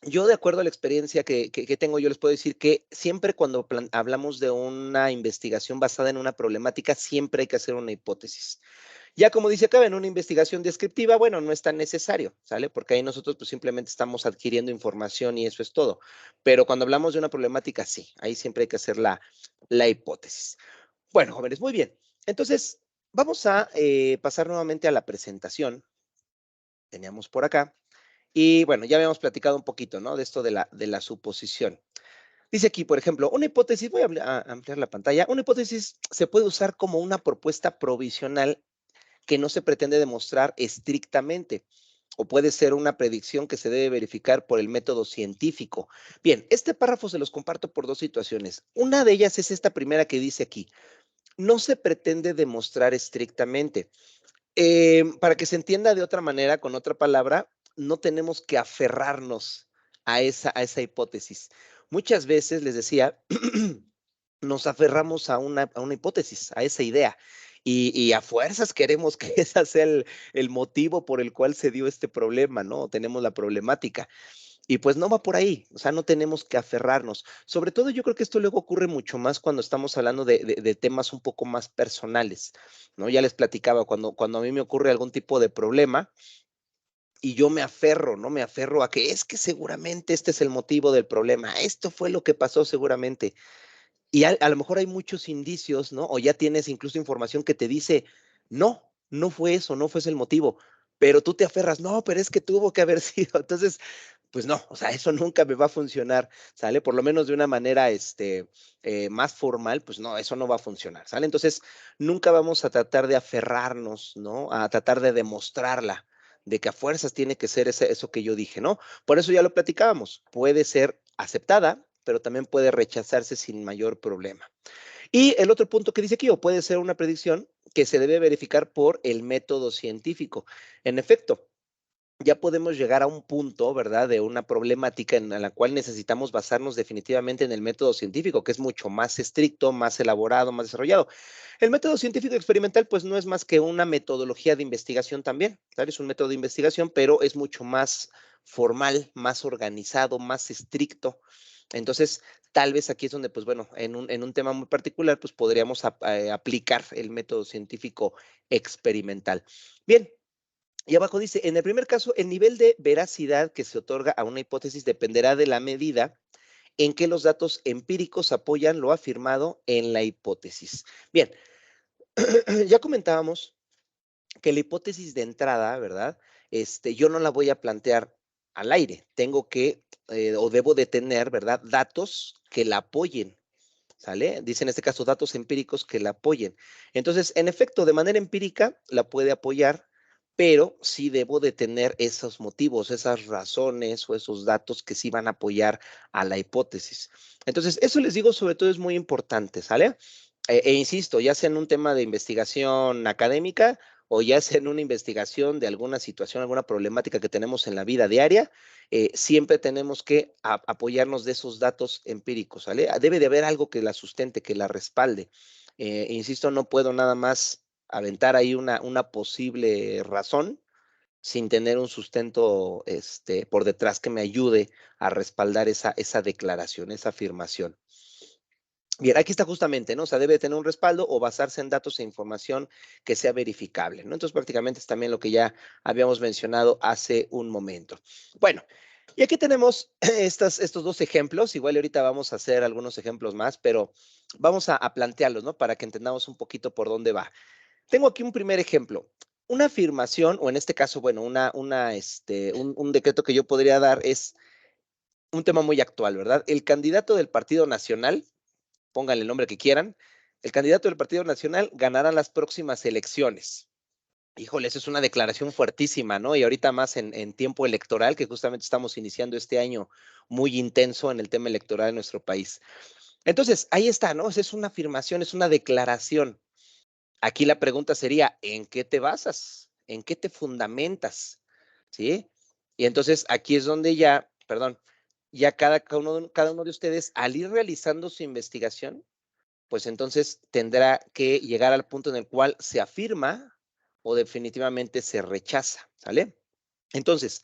yo de acuerdo a la experiencia que tengo, yo les puedo decir que siempre cuando hablamos de una investigación basada en una problemática, siempre hay que hacer una hipótesis. Ya como dice acá, en una investigación descriptiva, bueno, no es tan necesario, ¿sale? Porque ahí nosotros pues simplemente estamos adquiriendo información y eso es todo. Pero cuando hablamos de una problemática, sí, ahí siempre hay que hacer la hipótesis. Bueno, jóvenes, muy bien. Entonces, vamos a pasar nuevamente a la presentación. Teníamos por acá. Y bueno, ya habíamos platicado un poquito, ¿no? De esto de la suposición. Dice aquí, por ejemplo, una hipótesis, voy a ampliar la pantalla, una hipótesis se puede usar como una propuesta provisional que no se pretende demostrar estrictamente o puede ser una predicción que se debe verificar por el método científico. Bien, este párrafo se los comparto por dos situaciones. Una de ellas es esta primera que dice aquí, no se pretende demostrar estrictamente. Para que se entienda de otra manera, con otra palabra, no tenemos que aferrarnos a esa hipótesis. Muchas veces les decía nos aferramos a una hipótesis, a esa idea. Y a fuerzas queremos que ese sea el motivo por el cual se dio este problema, ¿no? Tenemos la problemática. Y pues no va por ahí, o sea, no tenemos que aferrarnos. Sobre todo yo creo que esto luego ocurre mucho más cuando estamos hablando de temas un poco más personales, ¿no? Ya les platicaba, cuando a mí me ocurre algún tipo de problema y yo me aferro, ¿no? Me aferro a que es que seguramente este es el motivo del problema, esto fue lo que pasó seguramente. Y a lo mejor hay muchos indicios, ¿no? O ya tienes incluso información que te dice, no, no fue eso, no fue ese el motivo, pero tú te aferras, no, pero es que tuvo que haber sido. Entonces, pues no, o sea, eso nunca me va a funcionar, ¿sale? Por lo menos de una manera más formal, pues no, eso no va a funcionar, ¿sale? Entonces, nunca vamos a tratar de aferrarnos, ¿no? A tratar de demostrarla, de que a fuerzas tiene que ser eso que yo dije, ¿no? Por eso ya lo platicábamos, puede ser aceptada, pero también puede rechazarse sin mayor problema. Y el otro punto que dice aquí, o puede ser una predicción que se debe verificar por el método científico. En efecto, ya podemos llegar a un punto, ¿verdad?, de una problemática en la cual necesitamos basarnos definitivamente en el método científico, que es mucho más estricto, más elaborado, más desarrollado. El método científico experimental, pues no es más que una metodología de investigación también, ¿sabes? Es un método de investigación, pero es mucho más formal, más organizado, más estricto. Entonces, tal vez aquí es donde, pues bueno, en un tema muy particular, pues podríamos aplicar el método científico experimental. Bien, y abajo dice, en el primer caso, el nivel de veracidad que se otorga a una hipótesis dependerá de la medida en que los datos empíricos apoyan lo afirmado en la hipótesis. Bien, ya comentábamos que la hipótesis de entrada, ¿verdad? Yo no la voy a plantear al aire. Tengo que, o debo de tener, ¿verdad? Datos que la apoyen, ¿sale? Dice en este caso datos empíricos que la apoyen. Entonces, en efecto, de manera empírica la puede apoyar, pero sí debo de tener esos motivos, esas razones o esos datos que sí van a apoyar a la hipótesis. Entonces, eso les digo sobre todo es muy importante, ¿sale? Insisto, ya sea en un tema de investigación académica o ya sea en una investigación de alguna situación, alguna problemática que tenemos en la vida diaria, siempre tenemos que apoyarnos de esos datos empíricos, ¿vale? Debe de haber algo que la sustente, que la respalde. Insisto, no puedo nada más aventar ahí una posible razón sin tener un sustento por detrás que me ayude a respaldar esa declaración, esa afirmación. Bien, aquí está justamente, ¿no? O sea, debe tener un respaldo o basarse en datos e información que sea verificable, ¿no? Entonces, prácticamente es también lo que ya habíamos mencionado hace un momento. Bueno, y aquí tenemos estos dos ejemplos. Igual ahorita vamos a hacer algunos ejemplos más, pero vamos a plantearlos, ¿no? Para que entendamos un poquito por dónde va. Tengo aquí un primer ejemplo. Una afirmación, o en este caso, bueno, un decreto que yo podría dar es un tema muy actual, ¿verdad? El candidato del Partido Nacional, pónganle el nombre que quieran, el candidato del Partido Nacional ganará las próximas elecciones. Híjole, eso es una declaración fuertísima, ¿no? Y ahorita más en tiempo electoral, que justamente estamos iniciando este año muy intenso en el tema electoral de nuestro país. Entonces, ahí está, ¿no? Es una afirmación, es una declaración. Aquí la pregunta sería, ¿en qué te basas? ¿En qué te fundamentas? ¿Sí? Y entonces aquí es donde ya, perdón, ya cada uno de ustedes, al ir realizando su investigación, pues entonces tendrá que llegar al punto en el cual se afirma o definitivamente se rechaza, ¿sale? Entonces,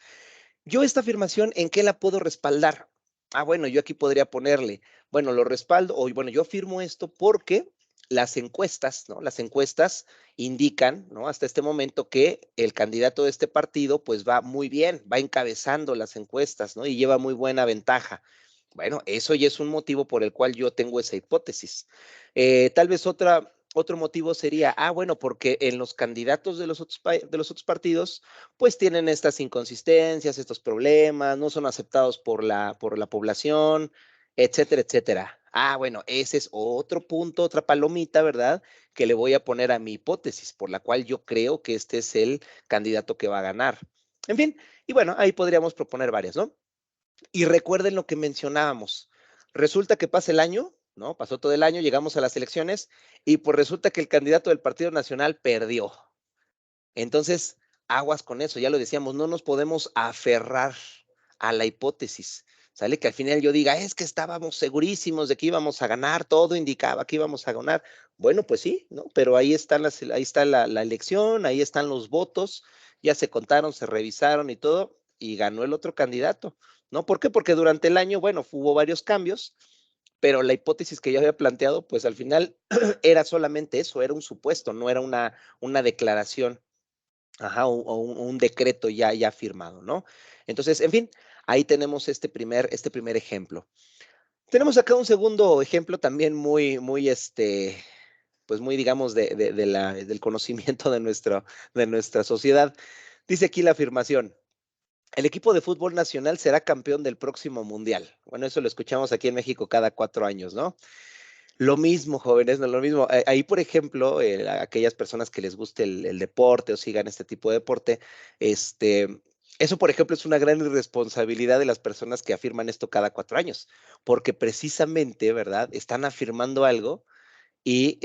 yo esta afirmación, ¿en qué la puedo respaldar? Ah, bueno, yo aquí podría ponerle, bueno, lo respaldo, o bueno, yo afirmo esto porque las encuestas, ¿no? Las encuestas indican, ¿no? Hasta este momento que el candidato de este partido, pues va muy bien, va encabezando las encuestas, ¿no? Y lleva muy buena ventaja. Bueno, eso ya es un motivo por el cual yo tengo esa hipótesis. Tal vez otro motivo sería, bueno, porque en los candidatos de los otros partidos, pues tienen estas inconsistencias, estos problemas, no son aceptados por la población, etcétera, etcétera. Bueno, ese es otro punto, otra palomita, ¿verdad? Que le voy a poner a mi hipótesis, por la cual yo creo que este es el candidato que va a ganar. En fin, y bueno, ahí podríamos proponer varias, ¿no? Y recuerden lo que mencionábamos. Resulta que pasa el año, ¿no? Pasó todo el año, llegamos a las elecciones y pues resulta que el candidato del Partido Nacional perdió. Entonces, aguas con eso, ya lo decíamos, no nos podemos aferrar a la hipótesis, ¿sale? Que al final yo diga, es que estábamos segurísimos de que íbamos a ganar, todo indicaba que íbamos a ganar. Bueno, pues sí, ¿no? Pero ahí está la elección, ahí están los votos, ya se contaron, se revisaron y todo, y ganó el otro candidato, ¿no? ¿Por qué? Porque durante el año, bueno, hubo varios cambios, pero la hipótesis que yo había planteado, pues al final era solamente eso, era un supuesto, no era una declaración, ajá, o un decreto ya firmado, ¿no? Entonces, en fin, ahí tenemos este primer ejemplo. Tenemos acá un segundo ejemplo también muy, pues muy, digamos, del conocimiento de nuestra sociedad. Dice aquí la afirmación: el equipo de fútbol nacional será campeón del próximo mundial. Bueno, eso lo escuchamos aquí en México cada 4 años, ¿no? Lo mismo, jóvenes, no lo mismo. Ahí, por ejemplo, aquellas personas que les guste el deporte o sigan este tipo de deporte, eso, por ejemplo, es una gran irresponsabilidad de las personas que afirman esto cada 4 años, porque precisamente, ¿verdad? Están afirmando algo y,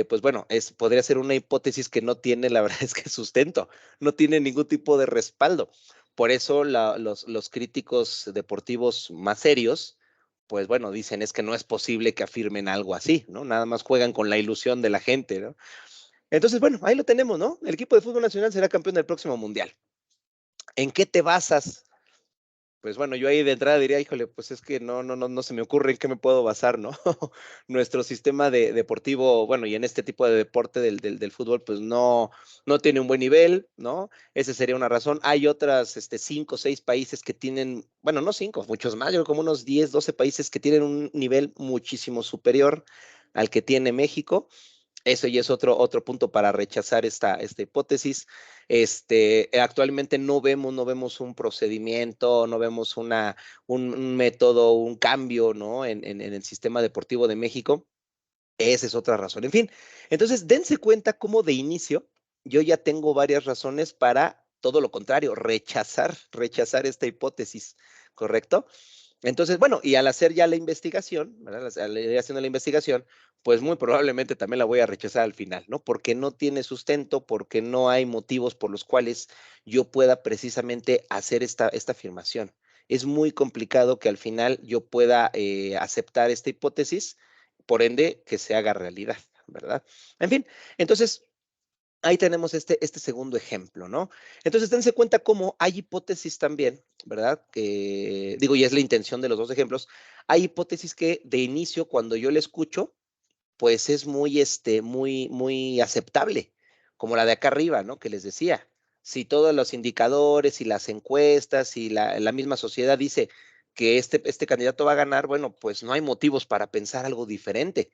pues bueno, podría ser una hipótesis que no tiene, la verdad es que sustento, no tiene ningún tipo de respaldo. Por eso los críticos deportivos más serios, pues bueno, dicen es que no es posible que afirmen algo así, ¿no? Nada más juegan con la ilusión de la gente, ¿no? Entonces, bueno, ahí lo tenemos, ¿no? El equipo de fútbol nacional será campeón del próximo mundial. ¿En qué te basas? Pues bueno, yo ahí de entrada diría, híjole, pues es que no se me ocurre en qué me puedo basar, ¿no? Nuestro sistema deportivo, bueno, y en este tipo de deporte del fútbol, pues no tiene un buen nivel, ¿no? Esa sería una razón. Hay otras, 5 o 6 países que tienen, bueno, no cinco, muchos más, yo creo como unos 10, 12 países que tienen un nivel muchísimo superior al que tiene México. Eso ya es otro punto para rechazar esta hipótesis. Actualmente no vemos un procedimiento, no vemos un método, un cambio, ¿no? En el sistema deportivo de México. Esa es otra razón. En fin, entonces dense cuenta cómo de inicio yo ya tengo varias razones para todo lo contrario, rechazar esta hipótesis, ¿correcto? Entonces, bueno, y al hacer ya la investigación, ¿verdad? Al ir haciendo la investigación, pues muy probablemente también la voy a rechazar al final, ¿no? Porque no tiene sustento, porque no hay motivos por los cuales yo pueda precisamente hacer esta afirmación. Es muy complicado que al final yo pueda aceptar esta hipótesis, por ende, que se haga realidad, ¿verdad? En fin, entonces, ahí tenemos este segundo ejemplo, ¿no? Entonces, dense cuenta cómo hay hipótesis también, ¿verdad? Que digo, y es la intención de los dos ejemplos. Hay hipótesis que de inicio, cuando yo la escucho, pues es muy aceptable, como la de acá arriba, ¿no? Que les decía. Si todos los indicadores y las encuestas y la misma sociedad dice que este candidato va a ganar, bueno, pues no hay motivos para pensar algo diferente,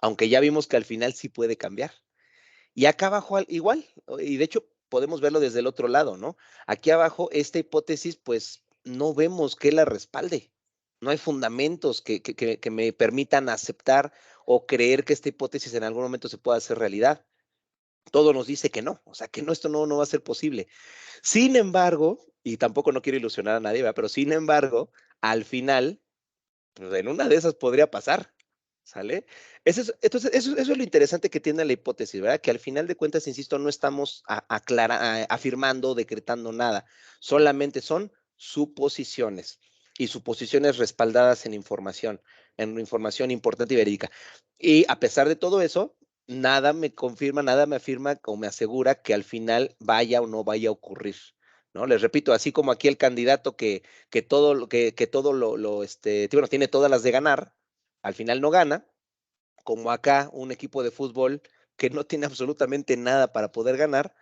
aunque ya vimos que al final sí puede cambiar. Y acá abajo igual, y de hecho podemos verlo desde el otro lado, ¿no? Aquí abajo esta hipótesis, pues no vemos que la respalde. No hay fundamentos que me permitan aceptar o creer que esta hipótesis en algún momento se pueda hacer realidad. Todo nos dice que no, o sea, que no, esto no va a ser posible. Sin embargo, y tampoco no quiero ilusionar a nadie, ¿verdad? Pero sin embargo, al final, pues en una de esas podría pasar, ¿sale? Entonces, eso es lo interesante que tiene la hipótesis, ¿verdad? Que al final de cuentas, insisto, no estamos afirmando, decretando nada, solamente son suposiciones y suposiciones respaldadas en información importante y verídica. Y a pesar de todo eso, nada me confirma, nada me afirma o me asegura que al final vaya o no vaya a ocurrir, ¿no? Les repito, así como aquí el candidato que todo bueno, tiene todas las de ganar, al final no gana, como acá un equipo de fútbol que no tiene absolutamente nada para poder ganar,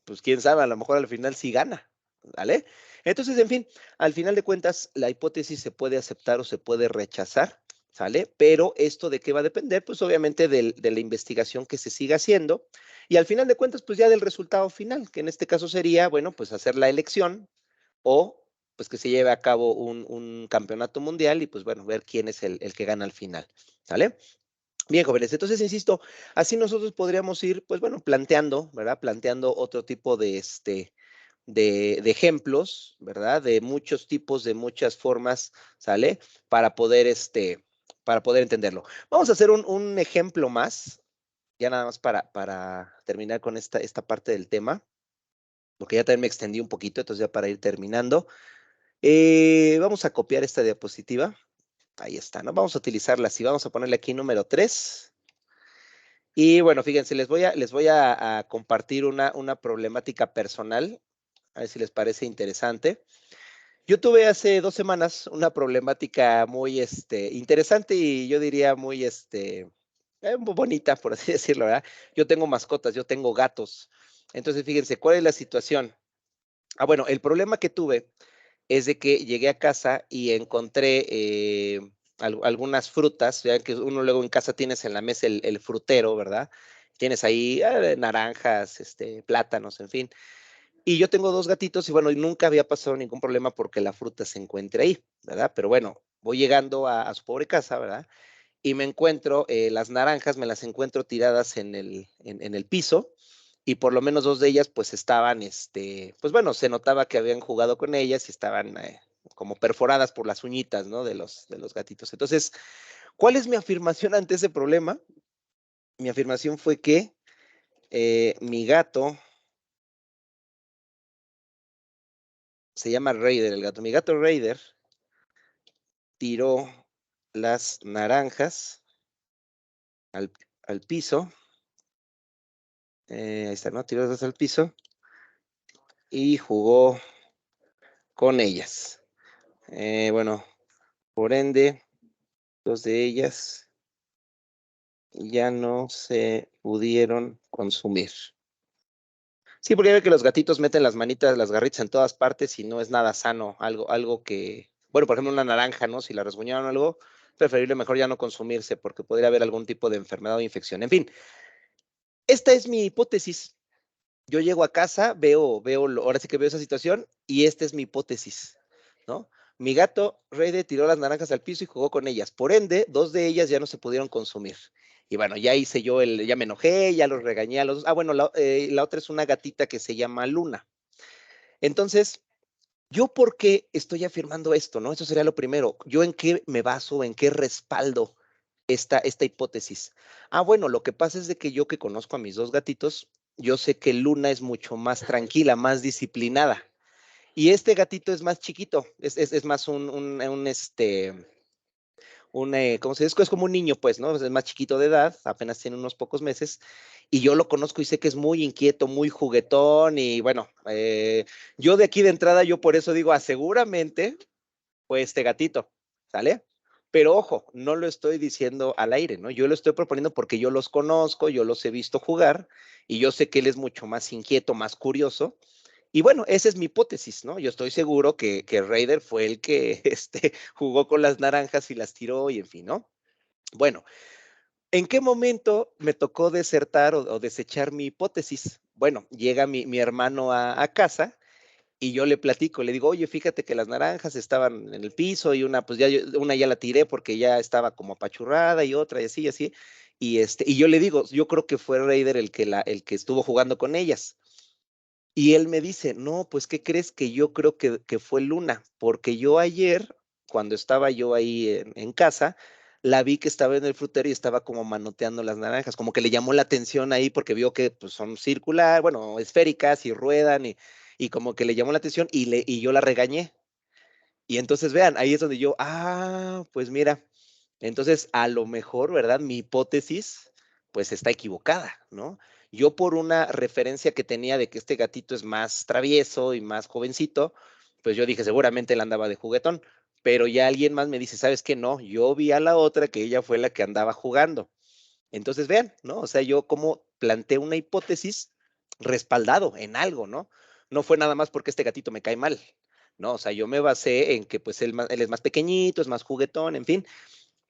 pues quién sabe, a lo mejor al final sí gana, ¿vale? Entonces, en fin, al final de cuentas, la hipótesis se puede aceptar o se puede rechazar, ¿sale? Pero esto de qué va a depender, pues obviamente de la investigación que se siga haciendo y al final de cuentas, pues ya del resultado final, que en este caso sería, bueno, pues hacer la elección o pues que se lleve a cabo un campeonato mundial y pues bueno, ver quién es el que gana al final, ¿sale? Bien, jóvenes, entonces, insisto, así nosotros podríamos ir, pues bueno, planteando, ¿verdad? Planteando otro tipo de ejemplos, ¿verdad? De muchos tipos, de muchas formas, ¿sale? Para poder, para poder entenderlo. Vamos a hacer un ejemplo más, ya nada más para terminar con esta parte del tema, porque ya también me extendí un poquito, entonces ya para ir terminando. Vamos a copiar esta diapositiva. Ahí está, ¿no? Vamos a utilizarla así. Vamos a ponerle aquí número 3. Y bueno, fíjense, les voy a compartir una problemática personal. A ver si les parece interesante. Yo tuve hace 2 semanas una problemática muy interesante y yo diría muy muy bonita, por así decirlo, ¿verdad? Yo tengo mascotas, yo tengo gatos. Entonces, fíjense, ¿cuál es la situación? Bueno, el problema que tuve es de que llegué a casa y encontré algunas frutas, ya que uno luego en casa tienes en la mesa el frutero, ¿verdad? Tienes ahí naranjas, plátanos, en fin. Y yo tengo 2 gatitos y bueno, y nunca había pasado ningún problema porque la fruta se encuentre ahí, ¿verdad? Pero bueno, voy llegando a su pobre casa, ¿verdad? Y me encuentro las naranjas, me las encuentro tiradas en el piso y por lo menos 2 de ellas pues estaban, pues bueno, se notaba que habían jugado con ellas y estaban como perforadas por las uñitas, ¿no? De los gatitos. Entonces, ¿cuál es mi afirmación ante ese problema? Mi afirmación fue que mi gato se llama Raider, el gato. Mi gato Raider tiró las naranjas al, al piso. Ahí está, ¿no? Tiró las al piso y jugó con ellas. Bueno, por ende, 2 de ellas ya no se pudieron consumir. Sí, porque ya ve que los gatitos meten las manitas, las garritas en todas partes y no es nada sano. Algo que, bueno, por ejemplo, una naranja, ¿no? Si la rasguñaron o algo, preferible mejor ya no consumirse porque podría haber algún tipo de enfermedad o infección. En fin, esta es mi hipótesis. Yo llego a casa, ahora sí que veo esa situación y esta es mi hipótesis, ¿no? Mi gato Rede tiró las naranjas al piso y jugó con ellas. Por ende, 2 de ellas ya no se pudieron consumir. Y bueno, ya hice yo ya me enojé, ya los regañé a los dos. Bueno, la otra es una gatita que se llama Luna. Entonces, ¿yo por qué estoy afirmando esto, no? Eso sería lo primero. ¿Yo en qué me baso, en qué respaldo esta hipótesis? Bueno, lo que pasa es de que yo que conozco a mis 2 gatitos, yo sé que Luna es mucho más tranquila, más disciplinada. Y este gatito es más chiquito, es más ¿cómo se dice? Es como un niño, pues, ¿no? Es más chiquito de edad, apenas tiene unos pocos meses, y yo lo conozco y sé que es muy inquieto, muy juguetón, y bueno, yo de aquí de entrada, yo por eso digo, seguramente fue este gatito, ¿sale? Pero ojo, no lo estoy diciendo al aire, ¿no? Yo lo estoy proponiendo porque yo los conozco, yo los he visto jugar, y yo sé que él es mucho más inquieto, más curioso, y bueno, esa es mi hipótesis, ¿no? Yo estoy seguro que Raider fue el que jugó con las naranjas y las tiró y en fin, ¿no? Bueno, ¿en qué momento me tocó desertar o desechar mi hipótesis? Bueno, llega mi hermano a casa y yo le platico, le digo, oye, fíjate que las naranjas estaban en el piso y una ya la tiré porque ya estaba como apachurrada y otra y así, y así. Y yo le digo, yo creo que fue Raider el que estuvo jugando con ellas. Y él me dice, no, pues, ¿qué crees? Que yo creo que fue Luna, porque yo ayer, cuando estaba yo ahí en casa, la vi que estaba en el frutero y estaba como manoteando las naranjas, como que le llamó la atención ahí porque vio que pues, son circular, bueno, esféricas y ruedan y como que le llamó la atención y yo la regañé. Y entonces vean, ahí es donde yo, pues mira, entonces a lo mejor, ¿verdad? Mi hipótesis, pues está equivocada, ¿no? Yo por una referencia que tenía de que este gatito es más travieso y más jovencito, pues yo dije, seguramente él andaba de juguetón, pero ya alguien más me dice, ¿sabes qué? No, yo vi a la otra que ella fue la que andaba jugando. Entonces vean, ¿no? O sea, yo como planteé una hipótesis respaldado en algo, ¿no? No fue nada más porque este gatito me cae mal, ¿no? O sea, yo me basé en que pues él es más pequeñito, es más juguetón, en fin,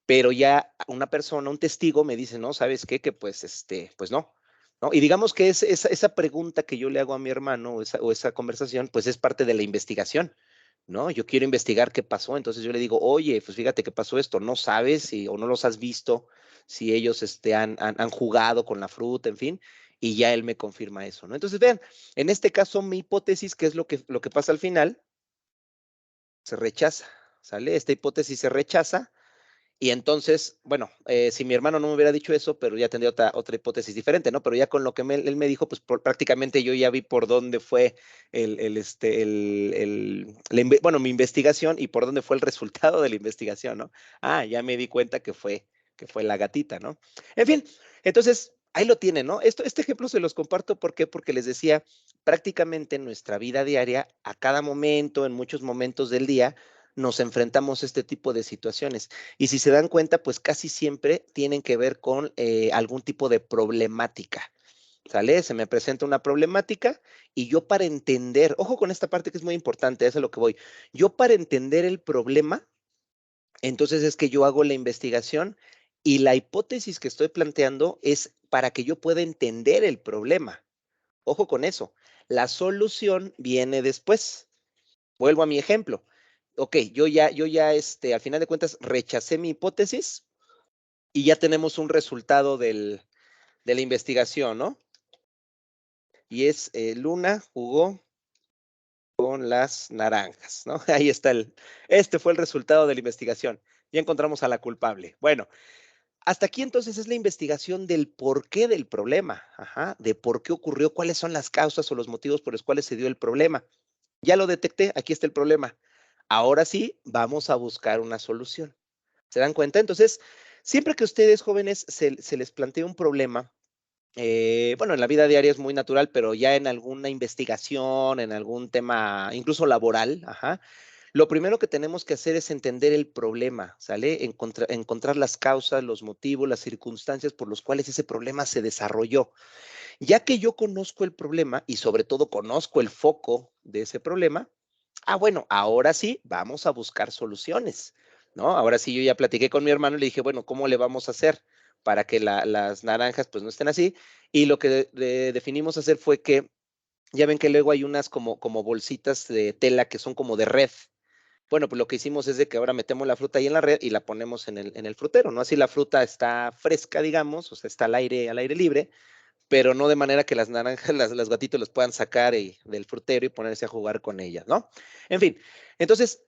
pero ya una persona, un testigo me dice, no, ¿sabes qué? Que pues, pues no, ¿no? Y digamos que esa pregunta que yo le hago a mi hermano o esa conversación, pues es parte de la investigación, ¿no? Yo quiero investigar qué pasó, entonces yo le digo, oye, pues fíjate que pasó esto, no sabes o no los has visto, si ellos han jugado con la fruta, en fin, y ya él me confirma eso, ¿no? Entonces, vean, en este caso, mi hipótesis, ¿qué es lo que pasa al final? Se rechaza, ¿sale? Esta hipótesis se rechaza Y entonces, bueno, si mi hermano no me hubiera dicho eso, pero ya tendría otra hipótesis diferente, ¿no? Pero ya con lo que él me dijo, pues prácticamente yo ya vi por dónde fue bueno, mi investigación y por dónde fue el resultado de la investigación, ¿no? Ah, ya me di cuenta que fue la gatita, ¿no? En fin, entonces, ahí lo tienen, ¿no? Este ejemplo se los comparto, ¿por qué? Porque les decía, prácticamente en nuestra vida diaria, a cada momento, en muchos momentos del día, nos enfrentamos a este tipo de situaciones. Y si se dan cuenta, pues casi siempre tienen que ver con algún tipo de problemática. ¿Sale? Se me presenta una problemática y yo para entender, ojo con esta parte que es muy importante, eso es a lo que voy. Yo para entender el problema, entonces es que yo hago la investigación y la hipótesis que estoy planteando es para que yo pueda entender el problema. Ojo con eso. La solución viene después. Vuelvo a mi ejemplo. Ok, al final de cuentas, rechacé mi hipótesis y ya tenemos un resultado de la investigación, ¿no? Y es Luna jugó con las naranjas, ¿no? Ahí está este fue el resultado de la investigación. Ya encontramos a la culpable. Bueno, hasta aquí entonces es la investigación del porqué del problema, ajá, de por qué ocurrió, cuáles son las causas o los motivos por los cuales se dio el problema. Ya lo detecté, aquí está el problema. Ahora sí, vamos a buscar una solución. ¿Se dan cuenta? Entonces, siempre que ustedes jóvenes se les plantea un problema, bueno, en la vida diaria es muy natural, pero ya en alguna investigación, en algún tema, incluso laboral, ajá, lo primero que tenemos que hacer es entender el problema, ¿sale? Encontrar las causas, los motivos, las circunstancias por los cuales ese problema se desarrolló. Ya que yo conozco el problema y sobre todo conozco el foco de ese problema, bueno, ahora sí, vamos a buscar soluciones, ¿no? Ahora sí, yo ya platiqué con mi hermano y le dije, bueno, ¿cómo le vamos a hacer para que las naranjas pues no estén así? Y lo que definimos hacer fue que, ya ven que luego hay unas como bolsitas de tela que son como de red. Bueno, pues lo que hicimos es de que ahora metemos la fruta ahí en la red y la ponemos en el frutero, ¿no? Así la fruta está fresca, digamos, o sea, está al aire libre, pero no de manera que las naranjas, las gatitos las puedan sacar del frutero y ponerse a jugar con ellas, ¿no? En fin, entonces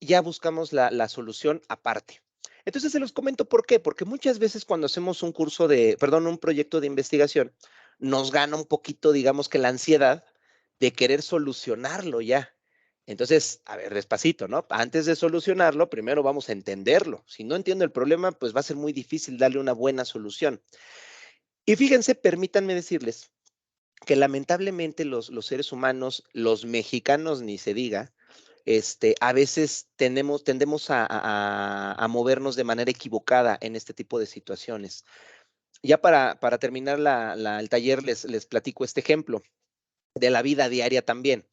ya buscamos la solución aparte. Entonces se los comento por qué, porque muchas veces cuando hacemos un proyecto de investigación, nos gana un poquito, digamos que la ansiedad de querer solucionarlo ya. Entonces, a ver, despacito, ¿no? Antes de solucionarlo, primero vamos a entenderlo. Si no entiendo el problema, pues va a ser muy difícil darle una buena solución. Y fíjense, permítanme decirles que lamentablemente los seres humanos, los mexicanos ni se diga, a veces tendemos a movernos de manera equivocada en este tipo de situaciones. Ya para terminar el taller, les platico este ejemplo de la vida diaria también.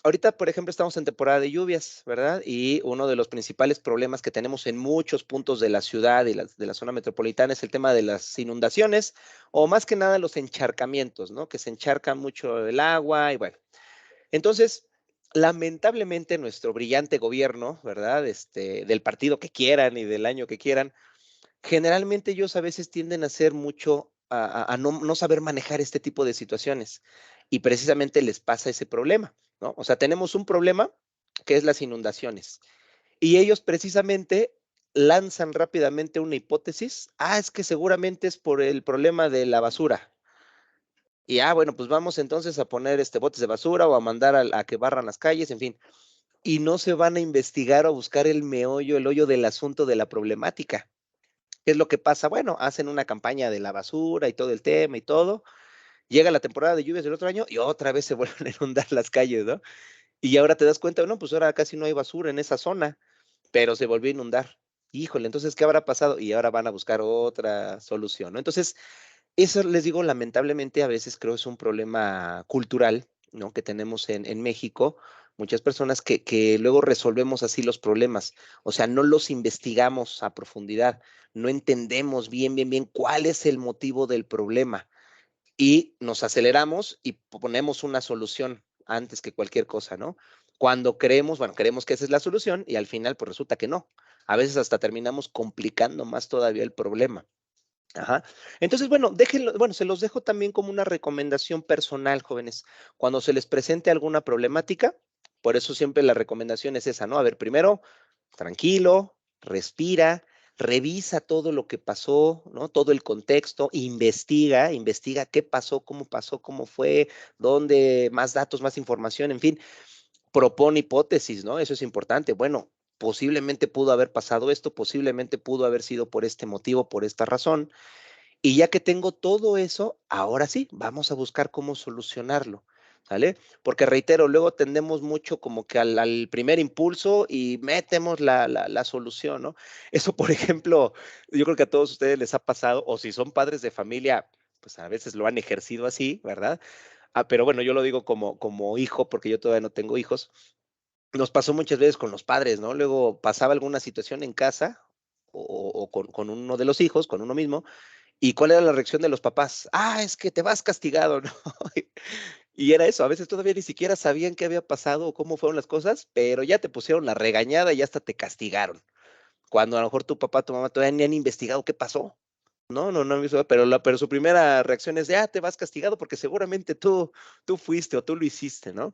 Ahorita, por ejemplo, estamos en temporada de lluvias, ¿verdad? Y uno de los principales problemas que tenemos en muchos puntos de la ciudad y de la zona metropolitana es el tema de las inundaciones o más que nada los encharcamientos, ¿no? Que se encharca mucho el agua y bueno. Entonces, lamentablemente nuestro brillante gobierno, ¿verdad? Del partido que quieran y del año que quieran, generalmente ellos a veces tienden a hacer mucho, a no saber manejar este tipo de situaciones y precisamente les pasa ese problema, ¿no? O sea, tenemos un problema que es las inundaciones y ellos precisamente lanzan rápidamente una hipótesis, es que seguramente es por el problema de la basura. Y bueno, pues vamos entonces a poner botes de basura o a mandar a que barran las calles, en fin. Y no se van a investigar o buscar el meollo, el hoyo del asunto de la problemática. ¿Qué es lo que pasa? Bueno, hacen una campaña de la basura y todo el tema y todo. Llega la temporada de lluvias del otro año y otra vez se vuelven a inundar las calles, ¿no? Y ahora te das cuenta, no, pues ahora casi no hay basura en esa zona, pero se volvió a inundar. Híjole, entonces, ¿qué habrá pasado? Y ahora van a buscar otra solución, ¿no? Entonces, eso les digo, lamentablemente a veces creo es un problema cultural, ¿no? Que tenemos en México, muchas personas que luego resolvemos así los problemas, o sea, no los investigamos a profundidad, no entendemos bien cuál es el motivo del problema y nos aceleramos y ponemos una solución antes que cualquier cosa, ¿no? Cuando creemos que esa es la solución y al final pues resulta que no. A veces hasta terminamos complicando más todavía el problema. Ajá. Entonces, bueno, se los dejo también como una recomendación personal, jóvenes. Cuando se les presente alguna problemática, por eso siempre la recomendación es esa, ¿no? A ver, primero, tranquilo, respira, revisa todo lo que pasó, ¿no? Todo el contexto, investiga qué pasó, cómo fue, dónde, más datos, más información, en fin, propone hipótesis, ¿no? Eso es importante. Bueno, posiblemente pudo haber pasado esto, posiblemente pudo haber sido por este motivo, por esta razón. Y ya que tengo todo eso, ahora sí, vamos a buscar cómo solucionarlo, ¿sale? Porque reitero, luego tendemos mucho como que al primer impulso y metemos la solución, ¿no? Eso, por ejemplo, yo creo que a todos ustedes les ha pasado, o si son padres de familia, pues a veces lo han ejercido así, ¿verdad? Pero bueno, yo lo digo como hijo, porque yo todavía no tengo hijos. Nos pasó muchas veces con los padres, ¿no? Luego pasaba alguna situación en casa o con uno de los hijos, con uno mismo, ¿y cuál era la reacción de los papás? Ah, es que te vas castigado, ¿no? Y era eso, a veces todavía ni siquiera sabían qué había pasado o cómo fueron las cosas, pero ya te pusieron la regañada y hasta te castigaron. Cuando a lo mejor tu papá, tu mamá todavía ni han investigado qué pasó. No, no, no, pero su primera reacción es de, te vas castigado porque seguramente tú fuiste o tú lo hiciste, ¿no?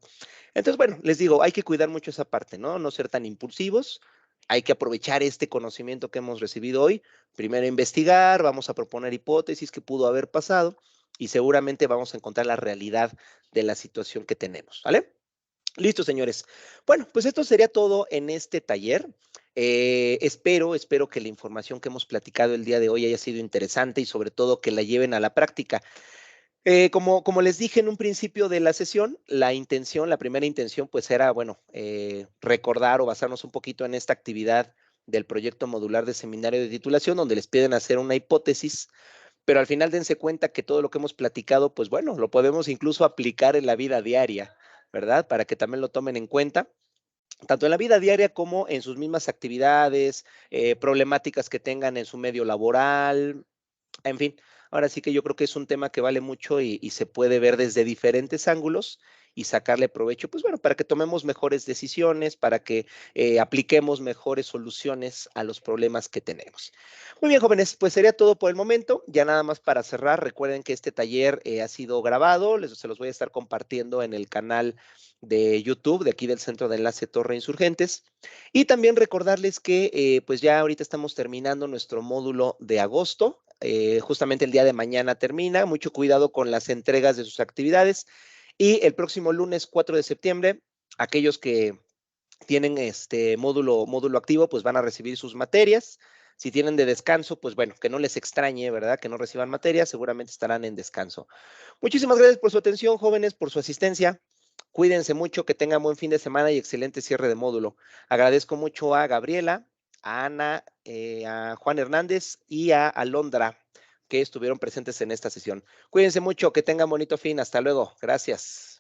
Entonces, bueno, les digo, hay que cuidar mucho esa parte, ¿no? No ser tan impulsivos. Hay que aprovechar este conocimiento que hemos recibido hoy. Primero investigar, vamos a proponer hipótesis que pudo haber pasado y seguramente vamos a encontrar la realidad de la situación que tenemos, ¿vale? Listo, señores. Bueno, pues esto sería todo en este taller. Espero que la información que hemos platicado el día de hoy haya sido interesante y sobre todo que la lleven a la práctica. Como les dije en un principio de la sesión, la primera intención, pues era, bueno, recordar o basarnos un poquito en esta actividad del proyecto modular de seminario de titulación, donde les piden hacer una hipótesis, pero al final dense cuenta que todo lo que hemos platicado, pues bueno, lo podemos incluso aplicar en la vida diaria, ¿verdad? Para que también lo tomen en cuenta tanto en la vida diaria como en sus mismas actividades, problemáticas que tengan en su medio laboral, en fin, ahora sí que yo creo que es un tema que vale mucho y se puede ver desde diferentes ángulos y sacarle provecho, pues bueno, para que tomemos mejores decisiones, para que apliquemos mejores soluciones a los problemas que tenemos. Muy bien, jóvenes, pues sería todo por el momento. Ya nada más para cerrar, recuerden que este taller ha sido grabado, se los voy a estar compartiendo en el canal de YouTube de aquí del Centro de Enlace Torre Insurgentes. Y también recordarles que pues ya ahorita estamos terminando nuestro módulo de agosto. Justamente el día de mañana termina. Mucho cuidado con las entregas de sus actividades. Y el próximo lunes 4 de septiembre, aquellos que tienen este módulo activo, pues van a recibir sus materias. Si tienen de descanso, pues bueno, que no les extrañe, ¿verdad? Que no reciban materias, seguramente estarán en descanso. Muchísimas gracias por su atención, jóvenes, por su asistencia. Cuídense mucho, que tengan buen fin de semana y excelente cierre de módulo. Agradezco mucho a Gabriela, a Ana, a Juan Hernández y a Alondra que estuvieron presentes en esta sesión. Cuídense mucho, que tengan bonito fin. Hasta luego. Gracias.